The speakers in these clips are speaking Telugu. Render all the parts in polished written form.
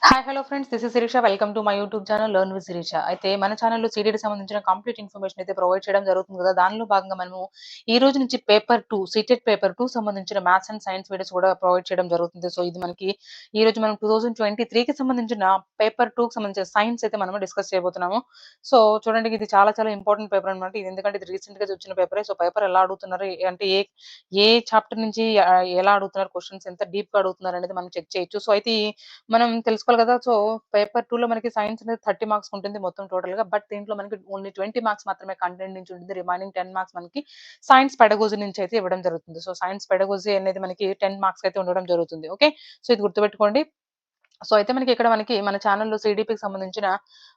Hi hello friends, this is Sirisha. Welcome to my YouTube channel learn with Sirisha. అయితే మన ఛానల్లో సీడీకి సంబంధించిన కంప్లీట్ ఇన్ఫర్మేషన్ అయితే ప్రొవైడ్ చేయడం జరుగుతుంది కదా. దానిలో భాగంగా మనము ఈ రోజు నుంచి పేపర్ 2 సీటెట్ పేపర్ 2 సంబంధించిన మ్యాథ్స్ అండ్ సైన్స్ వీడియోస్ కూడా ప్రొవైడ్ చేయడం జరుగుతుంది. సో ఇది మనకి ఈ రోజు మనం 2023కి సంబంధించిన పేపర్ 2కి సంబంధించిన సైన్స్ అయితే మనము డిస్కస్ చేయబోతున్నాము. సో చూడండి, ఇది చాలా చాలా ఇంపార్టెంట్ పేపర్ అనమాట. ఇది ఎందుకంటే ఇది రీసెంట్ గా వచ్చిన పేపరే. సో పేపర్ ఎలా అడుగుతున్నారు అంటే ఏ చాప్టర్ నుంచి ఎలా అడుగుతున్నారు, క్వశ్చన్స్ ఎంత డీప్ గా అడుగుతున్నారు అనేది మనం చెక్ చేయొచ్చు. సో అయితే మనం తెలుసుకోవాలి కదా. సో పేపర్ 2లో మనకి సైన్స్ అనేది 30 మార్క్స్ ఉంటుంది మొత్తం టోటల్‌గా. బట్ దీంట్లో మనకి ఓన్లీ 20 మార్క్స్ మాత్రమే కంటెంట్ నుంచి ఉంటుంది. రిమైనింగ్ 10 మార్క్స్ మనకి సైన్స్ పెడగోజీ నుంచి అయితే ఇవ్వడం జరుగుతుంది. సో సైన్స్ పెడగోజీ అనేది మనకి 10 మార్క్స్ అయితే ఉండడం జరుగుతుంది. ఓకే. సో ఇది గుర్తుపెట్టుకోండి. సో అయితే మనకి మన ఛానెల్‌లో సీడీపీకి సంబంధించిన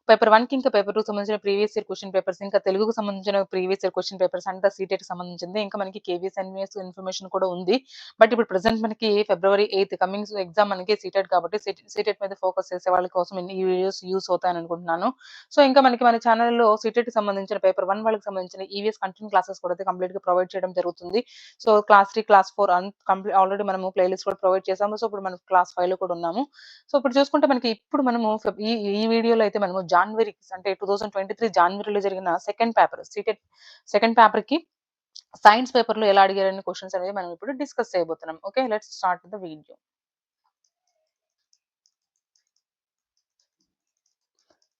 పేపర్ 1కి ఇంకా పేపర్ 2కి సంబంధించిన ప్రీవియస్ ఇయర్ క్వెషన్ పేపర్స్, ఇంకా తెలుగుకు సంబంధించిన ప్రీవియస్ ఇయర్ క్వెషన్ పేపర్స్ అంతా సీటెట్‌కి సంబంధించింది. ఇంకా మనకి కేవీఎస్, ఎన్వీఎస్ ఇన్ఫర్మేషన్ కూడా ఉంది. బట్ ఇప్పుడు ప్రెజెంట్ మనకి ఫిబ్రవరి 8 కమింగ్ ఎగ్జామ్ మనకి సీటెట్ కాబట్టి సీటెట్ మీద ఫోకస్ చేసే వాళ్ళ కోసం ఈ వీడియోస్ యూజ్ అవుతాయని అనుకుంటున్నాను. సో ఇంకా మనకి మన ఛానెల్‌లో సీటెట్‌కి సంబంధించిన పేపర్ 1 వాళ్ళకి సంబంధించిన ఈవీఎస్ కంటెంట్ క్లాసెస్ కూడా అయితే కంప్లీట్‌గా ప్రొవైడ్ చేయడం జరుగుతుంది. సో క్లాస్ 3, క్లాస్ 4 ఆల్రెడీ మనము ప్లేలిస్ట్ కూడా ప్రొవైడ్ చేసాము. సో ఇప్పుడు మనం క్లాస్ 5లో కూడా ఉన్నాము. సో ఇప్పుడు చూసుకుంటే మనకి ఇప్పుడు మనము ఈ ఈ వీడియోలో అయితే మనము జాన్వరి అంటే 2023 జాన్వరిలో జరిగిన సెకండ్ పేపర్ సీటెట్ సెకండ్ పేపర్‌కి సైన్స్ పేపర్‌లో ఎలా అడిగారని క్వెషన్స్ అనేవి మనం ఇప్పుడు డిస్కస్ చేయబోతున్నాం. Okay. Let's start the video.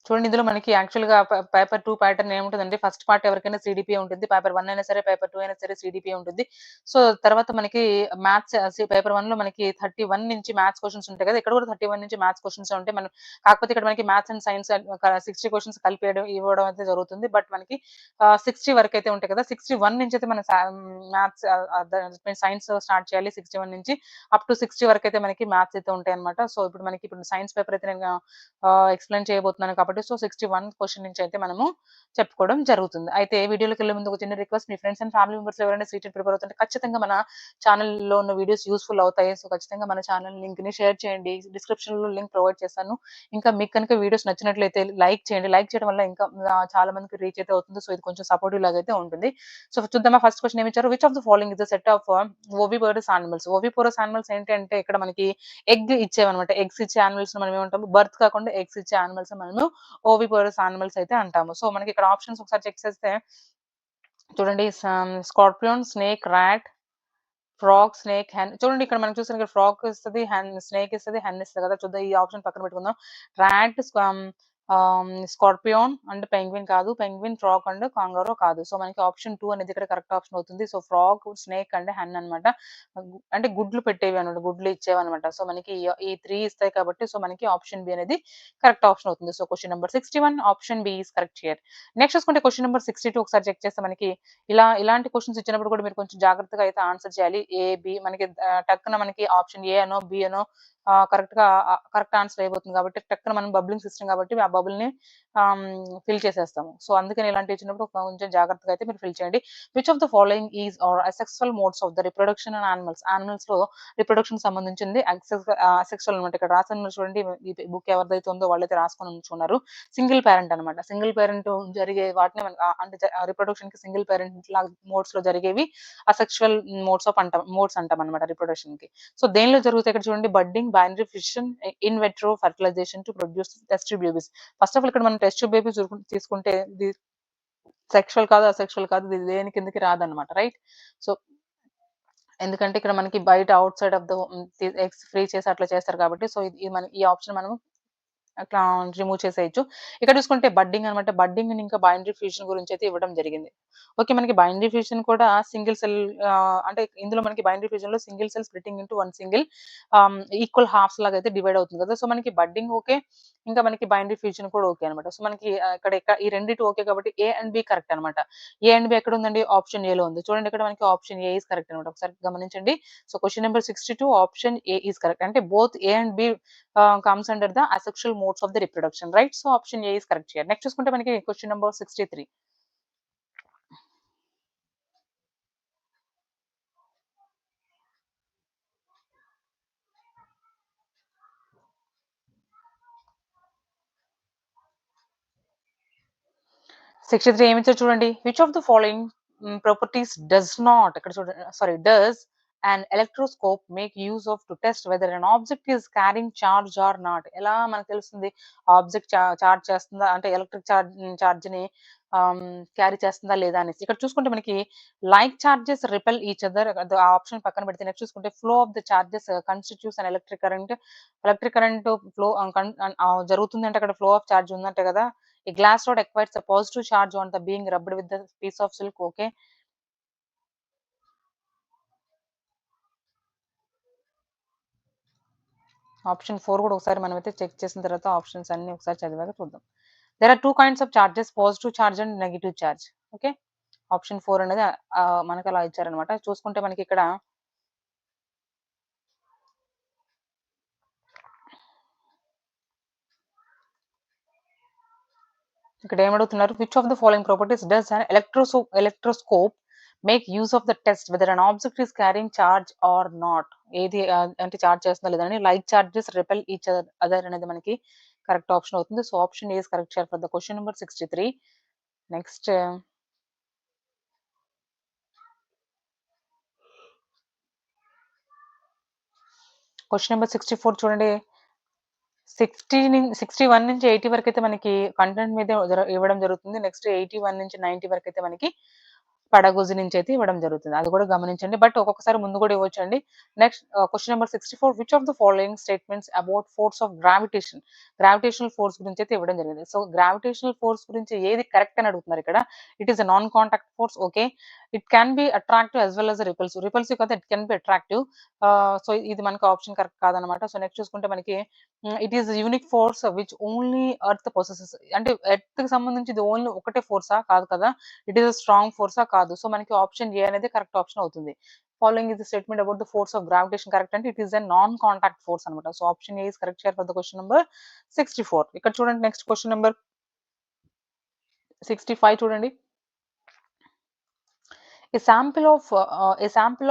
చూడండి, ఇందులో మనకి యాక్చువల్‌గా పేపర్ 2 ప్యాటర్న్ ఏముంటదంటే ఫస్ట్ పార్ట్ ఎవరికైనా సీడీపీఏ ఉంటుంది. పేపర్ 1 అయినా సరే, పేపర్ 2 అయినా సరే సీడీపీఏ ఉంటుంది. సో తర్వాత మనకి మ్యాథ్స్ పేపర్ 1లో మనకి 31 నుంచి మ్యాథ్స్ క్వెషన్స్ ఉంటాయి కదా. ఇక్కడ కూడా 31 నుంచి మ్యాథ్స్ క్వెషన్స్ ఉంటాయి. మనం కాకపోతే ఇక్కడ మనకి మ్యాథ్స్ అండ్ సైన్స్ 60 క్వెషన్స్ ఇవ్వడం అయితే జరుగుతుంది. బట్ మనకి 60 వరకైతే ఉంటాయి కదా. 61 నుంచి అయితే మన మ్యాథ్స్ సైన్స్ స్టార్ట్ చేయాలి. 61 నుంచి అప్ టు 60 వరకైతే మనకి మ్యాథ్స్ అయితే ఉంటాయన్నమాట. సో ఇప్పుడు సైన్స్ పేపర్ అయితే నేను ఎక్స్‌ప్లెయిన్ చేయబోతున్నాను కాబట్టి సో 61 క్వెషన్ నుంచి అయితే మనము చెప్పుకోవడం జరుగుతుంది. అయితే వీడియోలోకెళ్ళే ముందు ఒక చిన్న రిక్వెస్ట్, మీ ఫ్రెండ్స్ అండ్ ఫ్యామిలీ మెంబర్స్‌లో ఎవరైనా సీటెట్ ప్రిపేర్ అవుతుంటే ఖచ్చితంగా మన ఛానెల్‌లో ఉన్న వీడియోస్ యూజ్‌ఫుల్ అవుతాయి. సో ఖచ్చితంగా మన ఛానెల్ లింక్‌ని షేర్ చేయండి. డిస్క్రిప్షన్‌లో లింక్ ప్రొవైడ్ చేశాను. ఇంకా మీకు కనుక వీడియోస్ నచ్చినట్లయితే లైక్ చేయండి. లైక్ చేయడం వల్ల ఇంకా చాలా మందికి రీచ్ అయితే అవుతుంది. సో ఇది కొంచెం సపోర్టివ్ లాగా అయితే ఉంటుంది. సో చూద్దామా, ఫస్ట్ క్వెషన్ ఏమి ఇచ్చారు? Which of the following is the set of oviparous animals. Oviparous animals ఏంటి అంటే ఇక్కడ మనకి ఎగ్ ఇచ్చేవన్నమాట. ఎగ్స్ ఇచ్చే యానిమల్స్‌ని మనం ఏమంటాము? బర్త్ కాకుండా ఎగ్స్ ఇచ్చే యానిమల్స్ మనము ఓవిపోరస్ యానిమల్స్ అయితే అంటాము. సో మనకి ఇక్కడ ఆప్షన్స్ ఒకసారి చెక్ చేస్తే చూడండి, scorpion, snake, rat, frog, snake, hen. చూడండి ఇక్కడ మనం చూసాం, ఇక్కడ ఫ్రాగ్ ఇస్తది, స్నేక్ ఇస్తది, హెన్ ఇస్తది కదా. చూద్దాం ఈ ఆప్షన్ పక్కన పెట్టుకుందాం. రాట్, స్కార్పియోన్ అండ్ పెంగ్విన్ కాదు. పెంగ్విన్, ఫ్రాగ్ అండ్ కాంగారో కాదు. సో మనకి ఆప్షన్ 2 అనేది ఇక్కడ కరెక్ట్ ఆప్షన్ అవుతుంది. So frog, snake and hen అన్నమాట. అంటే గుడ్లు పెట్టేవి అన్నమాట. గుడ్లు ఇచ్చేవన్నమాట. సో మనకి ఈ 3 ఇస్తాయి కాబట్టి సో మనకి ఆప్షన్ బి అనేది కరెక్ట్ ఆప్షన్ అవుతుంది. So question number 61 option B is correct here. Next చూసుకుంటే క్వెషన్ నంబర్ 62 ఒకసారి చెక్ చేస్తే మనకి ఇలాంటి క్వెషన్స్ ఇచ్చినప్పుడు కూడా మీరు కొంచెం జాగ్రత్తగా అయితే ఆన్సర్ చేయాలి. ఏ, బి మనకి టక్కున మనకి ఆప్షన్ ఏ అనో, బి అనో కరెక్ట్ ఆన్సర్ అయిపోతుంది కాబట్టి టక్కున మనం బబ్లింగ్ సిస్టమ్ కాబట్టి ఆ బబుల్‌ని ఫిల్ చేసేస్తాము. సో అందుకని ఇలాంటివి ఇచ్చినప్పుడు కొంచెం జాగ్రత్తగా అయితే మీరు ఫిల్ చేయండి. Which of the following is are asexual modes of the reproduction in animals. యానిమల్స్‌లో రిప్రొడక్షన్ సంబంధించింది అసెక్సువల్ అన్నమాట. ఇక్కడ రాసున్నారు చూడండి. ఈ బుక్ ఎవరిదైతే ఉందో వాళ్ళైతే రాసుకొని ఉంచుకున్నారు. సింగిల్ పేరెంట్ అన్నమాట. సింగిల్ పేరెంట్ జరిగే వాటిని అంటే రిప్రొడక్షన్‌కి సింగిల్ పేరెంట్ లాగా మోడ్స్‌లో జరిగేవి అసెక్షువల్ మోడ్స్ అంటాం అన్నమాట రిప్రొడక్షన్‌కి. సో దేనిలో జరుగుతాయి ఇక్కడ చూడండి, budding, binary fission, in vitro fertilisation to produce test tube babies. First of all ఇక్కడ మనం టెస్ట్ ట్యూబ్ బేబీస్ తీసుకుంటే ఇది సెక్షువల్ కాదు, అసెక్షువల్ కాదు. ఇది దేని కిందకి రాదన్నమాట. రైట్. సో ఎందుకంటే ఇక్కడ మనకి బయట out side of the eggs free చేసి అట్లా చేస్తారు కాబట్టి సో ఇది మన ఈ ఆప్షన్ మనం అట్లా రిమూవ్ చేసేయొచ్చు. ఇక్కడ చూసుకుంటే బడ్డింగ్ అనమాట. బడ్డింగ్ ఇంకా బైనరీ ఫ్యూజన్ గురించి అయితే ఇవ్వడం జరిగింది. ఓకే. మనకి బైనరీ ఫ్యూజన్ కూడా సింగిల్ సెల్ అంటే ఇందులో మనకి బైనరీ ఫ్యూజన్‌లో single cell splitting into one single equal halfs లాగా అయితే డివైడ్ అవుతుంది కదా. సో మనకి బడ్డింగ్ ఓకే. ఇంకా మనకి బైనరీ ఫ్యూజన్ కూడా ఓకే అనమాట. సో మనకి ఈ రెండిటి ఓకే కాబట్టి ఏ అండ్ బి కరెక్ట్ అనమాట. ఏ అండ్ బి ఎక్కడ ఉందండి? ఆప్షన్ ఏలో ఉంది. చూడండి ఇక్కడ మనకి ఆప్షన్ ఏ ఈస్ కరెక్ట్ అనమాట. ఒకసారి గమనించండి. So question number 62 option A is correct. అంటే both A and B comes under the asexual modes of the reproduction, right? So option A is correct here. Next చూసుకుంటే మనకి క్వెషన్ నంబర్ 63. 63 ఏమిచ్చారు చూడండి. Which of the following properties does not ఇక్కడ చూడండి does and electroscope make use of to test whether an object is carrying charge or not. ఎలా మనకు తెలుస్తుంది? ఆబ్జెక్ట్ చార్జ్ చేస్తుందా అంటే ఎలక్ట్రిక్ చార్జ్‌ని క్యారీ చేస్తుందా లేదా అనేసి. ఇక్కడ చూసుకుంటే మనకి like charges repel each other ఆ ఆప్షన్ పక్కన పెడితే నెక్స్ట్ చూసుకుంటే flow of the charges constitutes an electric current. Electric current flow జరుగుతుంది అంటే అక్కడ ఫ్లో ఆఫ్ చార్జ్ ఉందంటే కదా! A glass rod acquires a positive charge on the being rubbed with the piece of silk. Okay. Option 4 కూడా ఒకసారి మనమైతే చెక్ చేసిన తర్వాత ఆప్షన్స్ అన్ని ఒకసారి చదివాక చూద్దాం. There are two kinds of charges, positive charge and negative charge. Okay. Option 4 అనేది మనకు అలా ఇచ్చారనమాట. చూసుకుంటే మనకి ఇక్కడ ఇక్కడ ఏమడుగుతున్నారు? Which of the following properties does an electroscope make use of the test whether an object is carrying charge or not. ఏది అంటే చార్జ్ చేస్తుందా లేదని like charges repel each other అనేది మనకి కరెక్ట్ ఆప్షన్ అవుతుంది. So option A is correct share for the question number 63. Next question number 64 చూడండి. 61 నుంచి 80 వరకైతే మనకి కంటెంట్ మీదే ఇవ్వడం జరుగుతుంది. నెక్స్ట్ 81 నుంచి 90 వరకైతే మనకి పడగొజు నుంచి అయితే ఇవ్వడం జరుగుతుంది. అది కూడా గమనించండి. బట్ ఒక్కొక్కసారి ముందు కూడా ఇవ్వొచ్చండి. Next question number 64 which of the following statements about force of gravitation. Gravitational force గురించి అయితే ఇవ్వడం జరిగింది. సో గ్రావిటేషనల్ ఫోర్స్ గురించి ఏది కరెక్ట్ అని అడుగుతున్నారు ఇక్కడ. It is a non contact force. Okay. It can be attractive as well as repulsive. Repulsive కాదు, it can be attractive. So ఇది మనకి ఆప్షన్ కరెక్ట్ కాదనమాట. సో నెక్స్ట్ చూసుకుంటే మనకి it is unique force which only earth possesses. అంటే ఎర్త్ కి సంబంధించి ఇది ఓన్లీ ఒకటే ఫోర్సా? కాదు కదా. ఇట్ ఈస్ స్ట్రాంగ్ ఫోర్సా? కాదు. సో మనకి ఆప్షన్ ఏ అనేది కరెక్ట్ ఆప్షన్ అవుతుంది. Following is the statement about the force of gravitation correct అంటే it is a non contact force అనమాట. So option A is correct share for the question number 64. ఇక్కడ చూడండి నెక్స్ట్ క్వశ్చన్ నంబర్ 65 చూడండి. A sample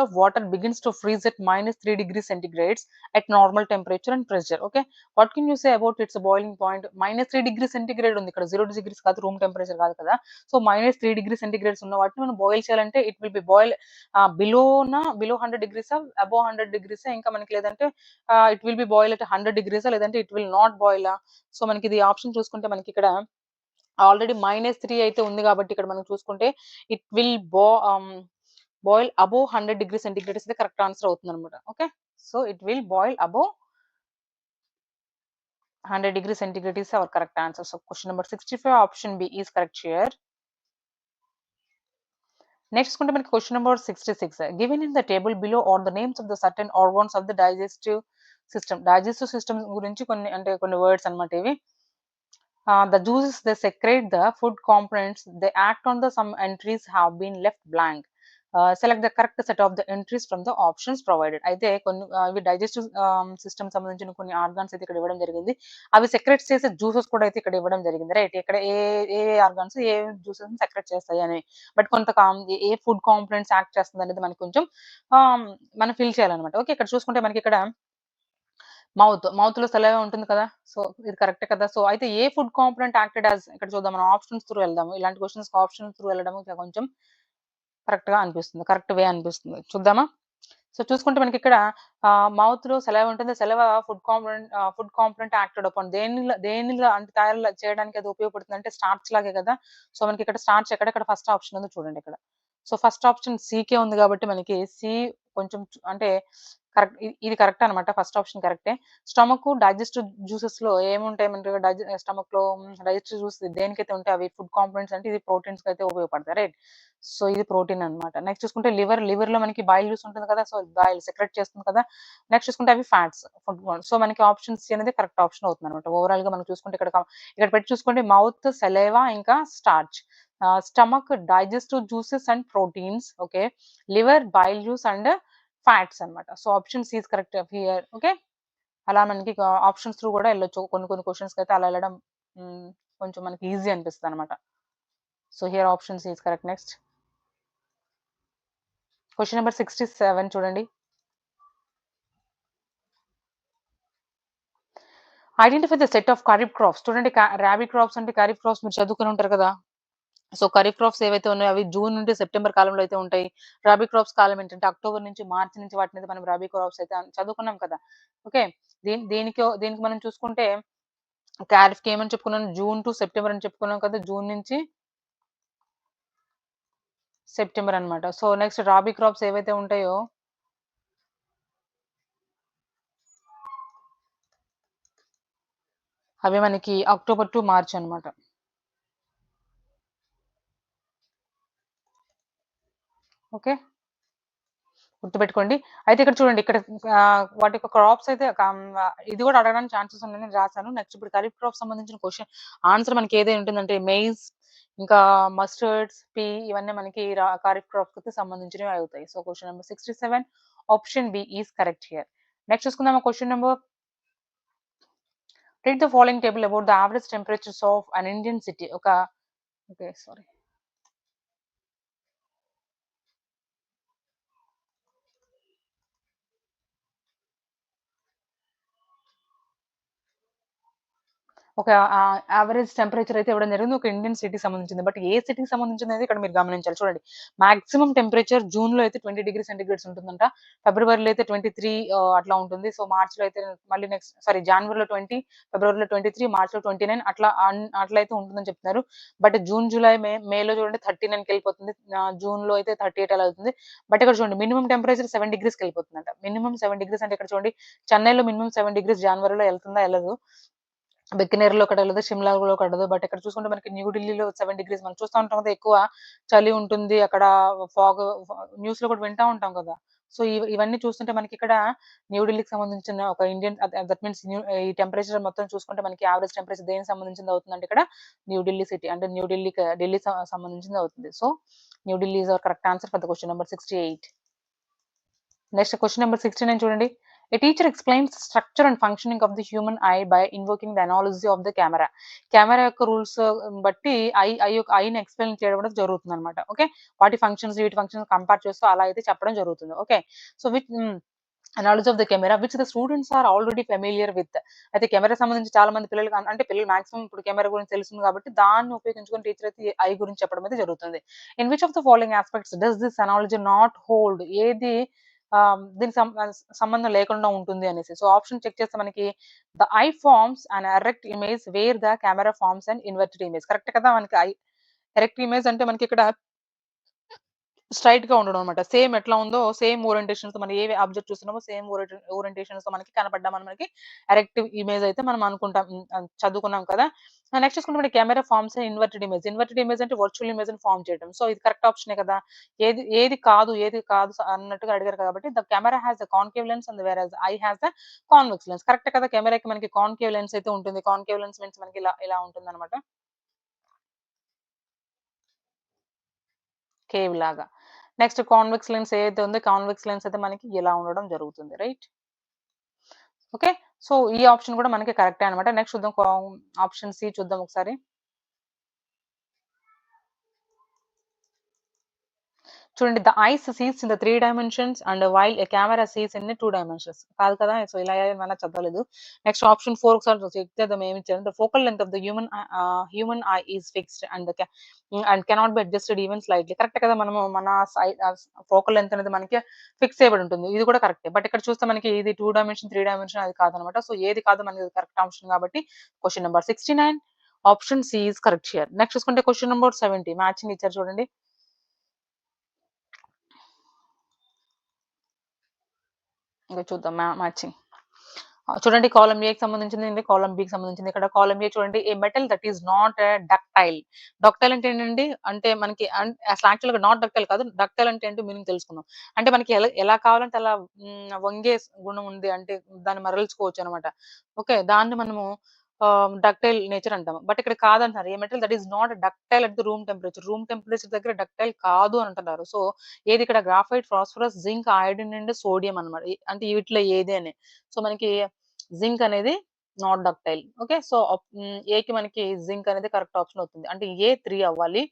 of water begins to freeze at -3 degrees centigrades at normal temperature and pressure. Okay, what can you say about its boiling point? -3 degrees centigrade ఉంది ఇక్కడ, 0 degrees కాదు, రూమ్ టెంపరేచర్ కాదు కదా. సో -3 degrees centigrades ఉన్న వాటిని మనం బాయిల్ చేయాలంటే it will be boil below 100 degrees, above 100 degrees, ఇంకా మనకి లేదంటే it will be boil at 100 degrees, లేదంటే it will not boil. So మనకి ఇది ఆప్షన్ చూసుకుంటే మనకి ఇక్కడ ఆల్రెడీ -3 అయితే ఉంది కాబట్టి ఇక్కడ మనం చూసుకుంటే it will boil above 100 degree centigrade is the correct answer అవుతుందన్నమాట. Okay. So it will boil above 100 degree centigrade is our correct answer. So question number 65 option B is correct here. Next question number 66. Given in the table below are the names of the certain organs of the digestive system. Digestive system గురించి కొన్ని words అన్నమాట ఇవి. The juices they secrete the food components. They act on the some entries have been left blank. Select the correct set of the entries from the options provided. అయితే కొన్ని ఇవి డైజెస్టివ్ సిస్టమ్ సంబంధించిన కొన్ని ఆర్గాన్స్ అయితే ఇక్కడ ఇవ్వడం జరిగింది. అవి సెక్రెట్ చేసే జ్యూసెస్ కూడా అయితే ఇక్కడ ఇవ్వడం జరిగింది. రైట్. ఇక్కడ a A organs A juices secret చేస్తాయి అని. బట్ కొంత ఏ ఫుడ్ కాంపోనెంట్స్ యాక్ట్ చేస్తుంది అనేది మనకి కొంచెం మనం ఫిల్ చేయాలన్నమాట. ఓకే. ఇక్కడ చూసుకుంటే మనకి ఇక్కడ మౌత్‌లో సలైవా ఉంటుంది కదా. సో ఇది కరెక్టే కదా. సో అయితే ఏ ఫుడ్ కాంపోనెంట్ యాక్టెడ్ యాస్ ఇక్కడ చూద్దాం, మనం ఆప్షన్స్ త్రూ వెళ్దాము. ఇలాంటి క్వెషన్స్‌కి ఆప్షన్స్ త్రూ వెళ్ళడం కొంచెం కరెక్ట్‌గా అనిపిస్తుంది. కరెక్ట్ వే అనిపిస్తుంది. చూద్దామా? సో చూసుకుంటే మనకిక్కడ మౌత్‌లో సలైవా ఉంటుంది. Saliva food component acted upon దేనిలో అంటే తయారు చేయడానికి అది ఉపయోగపడుతుందంటే స్టార్చ్ లాగే కదా. సో మనకిక్కడ స్టార్చ్ ఎక్కడెక్కడ ఫస్ట్ ఆప్షన్ ఉందో చూడండి ఇక్కడ. సో ఫస్ట్ ఆప్షన్ సీకే ఉంది కాబట్టి మనకి సి కొంచెం అంటే కరెక్ట్, ఇది కరెక్ట్ అనమాట. ఫస్ట్ ఆప్షన్ కరెక్టే. స్టమక్ డైజెస్టివ్ జ్యూసెస్‌లో ఏముంటాయి మనకి స్టమక్‌లో డైజెస్టివ్ జ్యూస్ దేనికైతే ఉంటాయి అవి ఫుడ్ కాంపోనెంట్స్ అంటే ఇది ప్రోటీన్స్‌కి అయితే ఉపయోగపడతాయి. రైట్. సో ఇది ప్రోటీన్ అన్నమాట. నెక్స్ట్ చూసుకుంటే లివర్‌లో మనకి బైల్ జ్యూస్ ఉంటుంది కదా. సో బైల్ సెక్రెట్ చేస్తుంది కదా. నెక్స్ట్ చూసుకుంటే అవి ఫ్యాట్స్ సో మనకి ఆప్షన్ సి అనేది కరెక్ట్ ఆప్షన్ అవుతుందన్నమాట. ఓవరాల్‌గా మనం చూసుకుంటే ఇక్కడ పెట్టి చూసుకోండి మౌత్, సలైవా ఇంకా starch. Stomach digestive juices and proteins. Okay. Liver bile juice and fats అన్నమాట. So option C is correct here. Okay. అలా మనకి ఆప్షన్స్ త్రూ కూడా వెళ్ళొచ్చు. కొన్ని క్వెషన్స్‌కి అయితే అలా వెళ్ళడం కొంచెం మనకి ఈజీ అనిపిస్తదన్నమాట. So here option C is correct. Next question number 67 చూడండి. Identify the set of kharif crops. చూడండి రాబీ క్రాప్స్ అంటే ఖరీఫ్ క్రాప్స్ మీరు చదువుకొని ఉంటారు కదా. సో, ఖరీఫ్ క్రాప్స్ ఏవైతే ఉన్నాయో అవి జూన్ నుండి సెప్టెంబర్ కాలంలో అయితే ఉంటాయి. రబీ క్రాప్స్ కాలం ఏంటంటే అక్టోబర్ నుంచి మార్చి నుంచి వాటినైతే మనం రబీ క్రాప్స్ అయితే చదువుకున్నాం కదా! ఓకే. దీనికి మనం చూసుకుంటే ఖారిఫ్‌కి ఏమని చెప్పుకున్నాను జూన్ టు సెప్టెంబర్ అని చెప్పుకున్నాం కదా! జూన్ నుంచి సెప్టెంబర్ అన్నమాట. సో, నెక్స్ట్ రబీ క్రాప్స్ ఏవైతే ఉంటాయో అవి మనకి అక్టోబర్ టు మార్చ్ అన్నమాట. ఓకే. గుర్తుపెట్టుకోండి. అయితే ఇక్కడ చూడండి ఇక్కడ వాటి యొక్క క్రాప్స్ అయితే ఇది కూడా అడగడానికి ఛాన్సెస్ ఉన్నాయని నేను రాసాను. నెక్స్ట్ ఇప్పుడు ఖరీఫ్ క్రాప్ సంబంధించిన ఆన్సర్ మనకి ఏదై ఉంటుందంటే మెయిజ్, ఇంకా మస్టర్డ్స్, ఇవన్నీ మనకి ఖరీఫ్ క్రాప్స్‌కి సంబంధించినవి అవుతాయి. So, question number 67 option B is correct here. Next చూసుకుందామా question number read the following table about the average temperatures of an Indian city. Okay. Sorry. ఒక యావరేజ్ టెంపరేచర్ అయితే ఇవ్వడం జరిగింది. ఒక ఇండియన్ సిటీకి సంబంధించింది. బట్ ఏ సిటీకి సంబంధించిందనేది ఇక్కడ మీరు గమనించాలి. చూడండి. మాక్సిమం టెంపరేచర్ జూన్‌లో అయితే 20 డిగ్రీ సెంటిగ్రేడ్స్ ఉంటుందంట. ఫిబ్రవరిలో అయితే 23 అట్లా ఉంటుంది. సో, మార్చ్‌లో అయితే మళ్ళీ జనవరిలో 20, ఫిబ్రవరిలో 23, మార్చ్‌లో 29 అట్లయితే ఉంటుందని చెప్తున్నారు. బట్ జూన్, జూలై, మేలో చూడండి 39కెళ్ళిపోతుంది. జూన్‌లో అయితే 38 అలా అవుతుంది. బట్ ఇక్కడ చూడండి మినిమమ్ టెంపరేచర్ 7 డిగ్రీస్‌కెళ్ళిపోతుందంట. మినిమమ్ 7 డిగ్రీస్ అంటే ఇక్కడ చూడండి చెన్నైలో మినిమమ్ 7 డిగ్రీస్ జనవరిలో ఎళ్తుందా? ఎళ్ళదు. బికనేర్‌లో ఒకటెళ్ళదు, షిమ్లాలో ఒకటెళ్ళదు. బట్ ఇక్కడ చూసుకుంటే మనకి న్యూ ఢిల్లీలో 7 డిగ్రీస్ మనం చూస్తా ఉంటాం కదా! ఎక్కువ చలి ఉంటుంది. అక్కడ ఫాగ్ న్యూస్‌లో కూడా వింటా ఉంటాం కదా! సో, ఇవన్నీ చూస్తుంటే మనకిక్కడ న్యూ ఢిల్లీకి సంబంధించిన ఒక ఇండియన్ దట్ మీన్స్ ఈ టెంపరేచర్ మొత్తం చూసుకుంటే మనకి యావరేజ్ టెంపరేచర్ దేనికి సంబంధించింది అవుతుందంటే ఇక్కడ న్యూ ఢిల్లీ సిటీ అంటే ఢిల్లీ సంబంధించింది అవుతుంది. So, new Delhi is our correct answer for the question number 68. Next question number 69 చూడండి. A teacher explains structure and functioning of the human eye by invoking the analogy of the camera. Camera యొక్క రూల్స్ బట్టి ఐని ఎక్స్‌ప్లెయిన్ చేయడం అనేది జరుగుతుందన్నమాట. ఓకే. వీటి ఫంక్షన్స్ కంపేర్ చేస్తూ అలా అయితే చెప్పడం జరుగుతుంది. Okay. So, analogy of the camera which the students are already familiar with. అయితే కెమెరా సంబంధించి చాలా మంది పిల్లలకి అంటే పిల్లలు మాక్సిమం ఇప్పుడు కెమెరా గురించి తెలుస్తుంది కాబట్టి దాన్ని ఉపయోగించుకొని టీచర్ అయితే ఐ గురించి చెప్పడం అయితే జరుగుతుంది. In which of the following aspects does this analogy not hold. ఏది దీనికి సంబంధం లేకుండా ఉంటుంది అనేసి. సో, ఆప్షన్ చెక్ చేస్తే మనకి the eye forms an erect image where the camera forms an inverted image. Correct కదా! మనకి ఎరెక్ట్ ఇమేజ్ అంటే మనకిక్కడ స్ట్రెయిట్‌గా ఉండడం అన్నమాట. సేమ్ ఎట్లా ఉందో సేమ్ ఓరియంటేషన్స్‌తో మనం ఏ ఆబ్జెక్ట్ చూస్తున్నామో సేమ్ ఓరియంటేషన్స్‌తో మనకి కనపడ్డామని మనకి ఎరెక్టివ్ ఇమేజ్ అయితే మనం అనుకుంటాం. చదువుకున్నాం కదా! నెక్స్ట్ చూసుకుంటే మనకి camera forms inverted image. Inverted image అంటే వర్చువల్ ఇమేజ్‌ని ఫార్మ్ చేయడం. సో, ఇది కరెక్ట్ ఆప్షనే కదా! ఏది కాదు అన్నట్టుగా అడిగారు కాబట్టి the camera has a concave lens and where eye has a convex lens. కరెక్టే కదా! కెమెరాకి మనకి కాన్కేవ్ లెన్స్ అయితే ఉంటుంది. కాన్కేవ్ లెన్స్ మీన్స్ మనకి ఇలా ఇలా ఉంటుందన్నమాట. కేవ్ లాగా. నెక్స్ట్ కాన్వెక్స్ లెన్స్ ఏదైతే ఉందో కాన్వెక్స్ లెన్స్ అయితే మనకి ఇలా ఉండడం జరుగుతుంది. రైట్? ఓకే. సో, ఈ ఆప్షన్ కూడా మనకి కరెక్టే అన్నమాట. నెక్స్ట్ చూద్దాం ఆప్షన్ సి చూద్దాం ఒకసారి. చూడండి the eyes sees in the 3 dimensions and while a camera sees in 2 dimensions. కాదు కదా! సో, ఇలా ఏమన్నా చదవలేదు. నెక్స్ట్ ఆప్షన్ 4 ఒకసారి చెక్ చేద్దాం ఏమిచ్చారు. The focal length of the human eye is fixed and cannot be adjusted even slightly. కరెక్టే కదా! మనము మన ఫోకల్ లెంగ్త్ అనేది మనకి ఫిక్స్ చేయబడి ఉంటుంది. ఇది కూడా కరెక్టే. బట్ ఇక్కడ చూస్తే మనకి ఇది 2 డైమెన్షన్, 3 డైమెన్షన్ అది కాదనమాట. సో, ఏది కాదు మనకి కరెక్ట్ ఆప్షన్ కాబట్టి question number 69 option C is correct here. Next చూసుకుంటే క్వెషన్ నంబర్ 70 మ్యాచింగ్ ఇచ్చారు చూడండి. ఇంక చూద్దాం మ్యాచింగ్. చూడండి కాలమ్ ఏకి సంబంధించింది, కాలమ్ బికి సంబంధించింది. ఇక్కడ కాలమ్ ఏ చూడండి a metal that is not ductile. Ductile అంటే ఏంటండి? అంటే మనకి అసలు యాక్చువల్‌గా నాట్ డక్టైల్ కాదు. డక్టైల్ అంటే ఏంటో మీనింగ్ తెలుసుకుందాం. అంటే మనకి ఎలా ఎలా కావాలంటే అలా వంగే గుణం ఉంది. అంటే దాన్ని మరల్చుకోవచ్చనమాట. ఓకే. దాన్ని మనము డక్టైల్ నేచర్ అంటాము. బట్ ఇక్కడ కాదంటున్నారు. A metal that is not ductile at the room temperature. Room temperature దగ్గర డక్టైల్ కాదు అని అంటున్నారు. సో, ఏది ఇక్కడ graphite, phosphorus, zinc, iodine and sodium అన్నమాట. అంటే వీటిలో ఏది అని. సో, మనకి జింక్ అనేది నాట్ డక్టైల్. ఓకే. సో, ఏకి మనకి జింక్ అనేది కరెక్ట్ ఆప్షన్ అవుతుంది. అంటే ఏ 3 అవ్వాలి.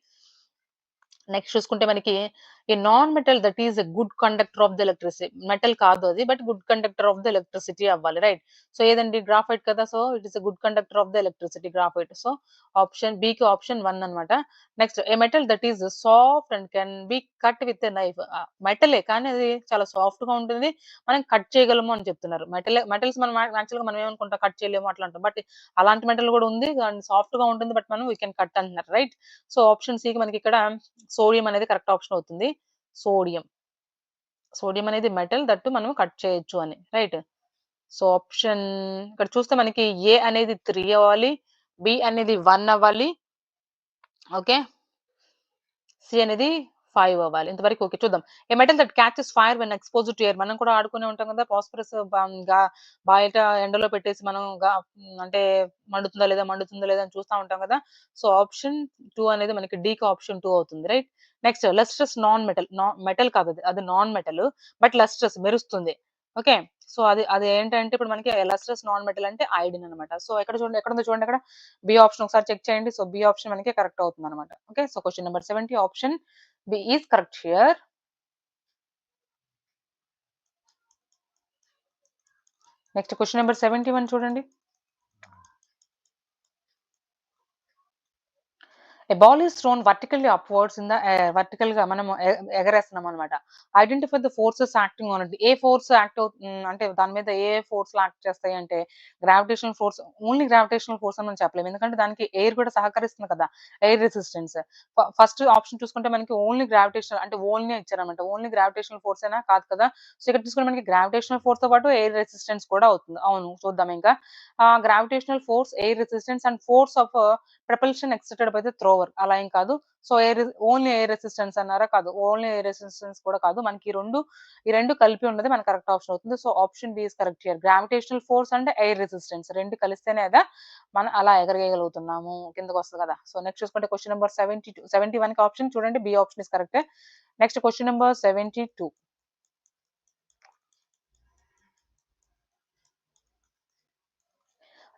నెక్స్ట్ చూసుకుంటే మనకి a non metal that is a good conductor of the electricity. Metal కాదు అది, but good conductor of the electricity అవ్వాలి, రైట్? సో ఏదండి? గ్రాఫైట్ కదా! So it is a good conductor of the electricity graphite. So option బికి ఆప్షన్ 1 అన్నమాట. Next a metal that is soft and can be cut with a knife. మెటలే కానీ అది చాలా సాఫ్ట్‌గా ఉంటుంది. మనం కట్ చేయగలము అని చెప్తున్నారు. మెటల్స్ మనం యాక్చువల్‌గా మనం ఏమనుకుంటాం, కట్ చేయలేము అట్లా అంటాం. బట్ అలాంటి మెటల్ కూడా ఉంది. అండ్ సాఫ్ట్‌గా ఉంటుంది. బట్ మనం వి కెన్ కట్ అంటున్నారు, రైట్? సో ఆప్షన్ సికి మనకి ఇక్కడ సోడియం అనేది కరెక్ట్ ఆప్షన్ అవుతుంది. సోడియం. సోడియం అనేది మెటల్ దట్టు మనం కట్ చేయొచ్చు అని, రైట్? సో ఆప్షన్ ఇక్కడ చూస్తే మనకి ఏ అనేది 3 అవ్వాలి. బి అనేది 1 అవ్వాలి. ఓకే. సి అనేది 5 అవ్వాలి. ఇంతవరకు ఓకే. చూద్దాం. A metal that catches fire when exposed to air. మనం కూడా ఆడుకునే ఉంటాం కదా! ఫాస్ఫరస్ గా బయట ఎండలో పెట్టేసి మనం అంటే మండుతుందా లేదా, మండుతుందా లేదా అని చూస్తా ఉంటాం కదా! సో ఆప్షన్ 2 అనేది మనకి డీకి ఆప్షన్ 2 అవుతుంది, right? Next lustrous non metal. Metal కాదది. అది నాన్ మెటల్. బట్ లస్ట్రస్ మెరుస్తుంది. ఓకే. సో అది ఏంటంటే ఇప్పుడు మనకి లస్ట్రస్ నాన్ మెటల్ అంటే ఐడిన్ అన్నమాట. సో ఎక్కడ చూడండి, ఎక్కడుందో చూడండి అక్కడ. బి ఆప్షన్ ఒకసారి చెక్ చేయండి. సో బి ఆప్షన్ మనకి కరెక్ట్ అవుతుందన్నమాట. Okay. So question number 70 option B is correct here. Next question number 71 చూడండి. A ball is thrown vertically upwards in the air. Vertical గా మనం ఎగరేస్తున్నాం అన్నమాట. Identify the forces acting on it. A force అంటే దాని మీద ఏ ఫోర్స్‌లు యాక్ట్ చేస్తాయి అంటే gravitational force. Only gravitational force అని మనం చెప్పలేము. ఎందుకంటే దానికి ఎయిర్ కూడా సహకరిస్తుంది కదా! Air resistance. ఫస్ట్ ఆప్షన్ చూసుకుంటే మనకి ఓన్లీ గ్రావిటేషనల్ అంటే ఓన్లీ ఇచ్చారన్నమాట. ఓన్లీ గ్రావిటేషనల్ ఫోర్స్ ఏనా? కాదు కదా! సో ఇక్కడ చూసుకుంటే మనకి గ్రావిటేషనల్ ఫోర్స్‌తో పాటు ఎయిర్ రెసిస్టెన్స్ కూడా అవుతుంది. అవును. చూద్దాం ఇంకా. Gravitational force, air resistance and force of propulsion exerted by the thrower అలా ఏం కాదు. సో ఓన్లీ ఎయిర్ రెసిస్టెన్స్ అన్నారా? కాదు. ఓన్లీ ఎయిర్ రెసిస్టెన్స్ కూడా కాదు. మనకి ఈ రెండు కలిపి ఉన్నది మనకు కరెక్ట్ ఆప్షన్ అవుతుంది. So option B is correct here. Gravitational force and air resistance 2 కలిస్తేనే కదా మనం అలా ఎగరవేయగలుగుతున్నాము. కిందకొస్తది కదా! సో నెక్స్ట్ చూసుకుంటే క్వెషన్ నంబర్ 72 71కి ఆప్షన్ చూడండి. B option is correct. Next question number 72.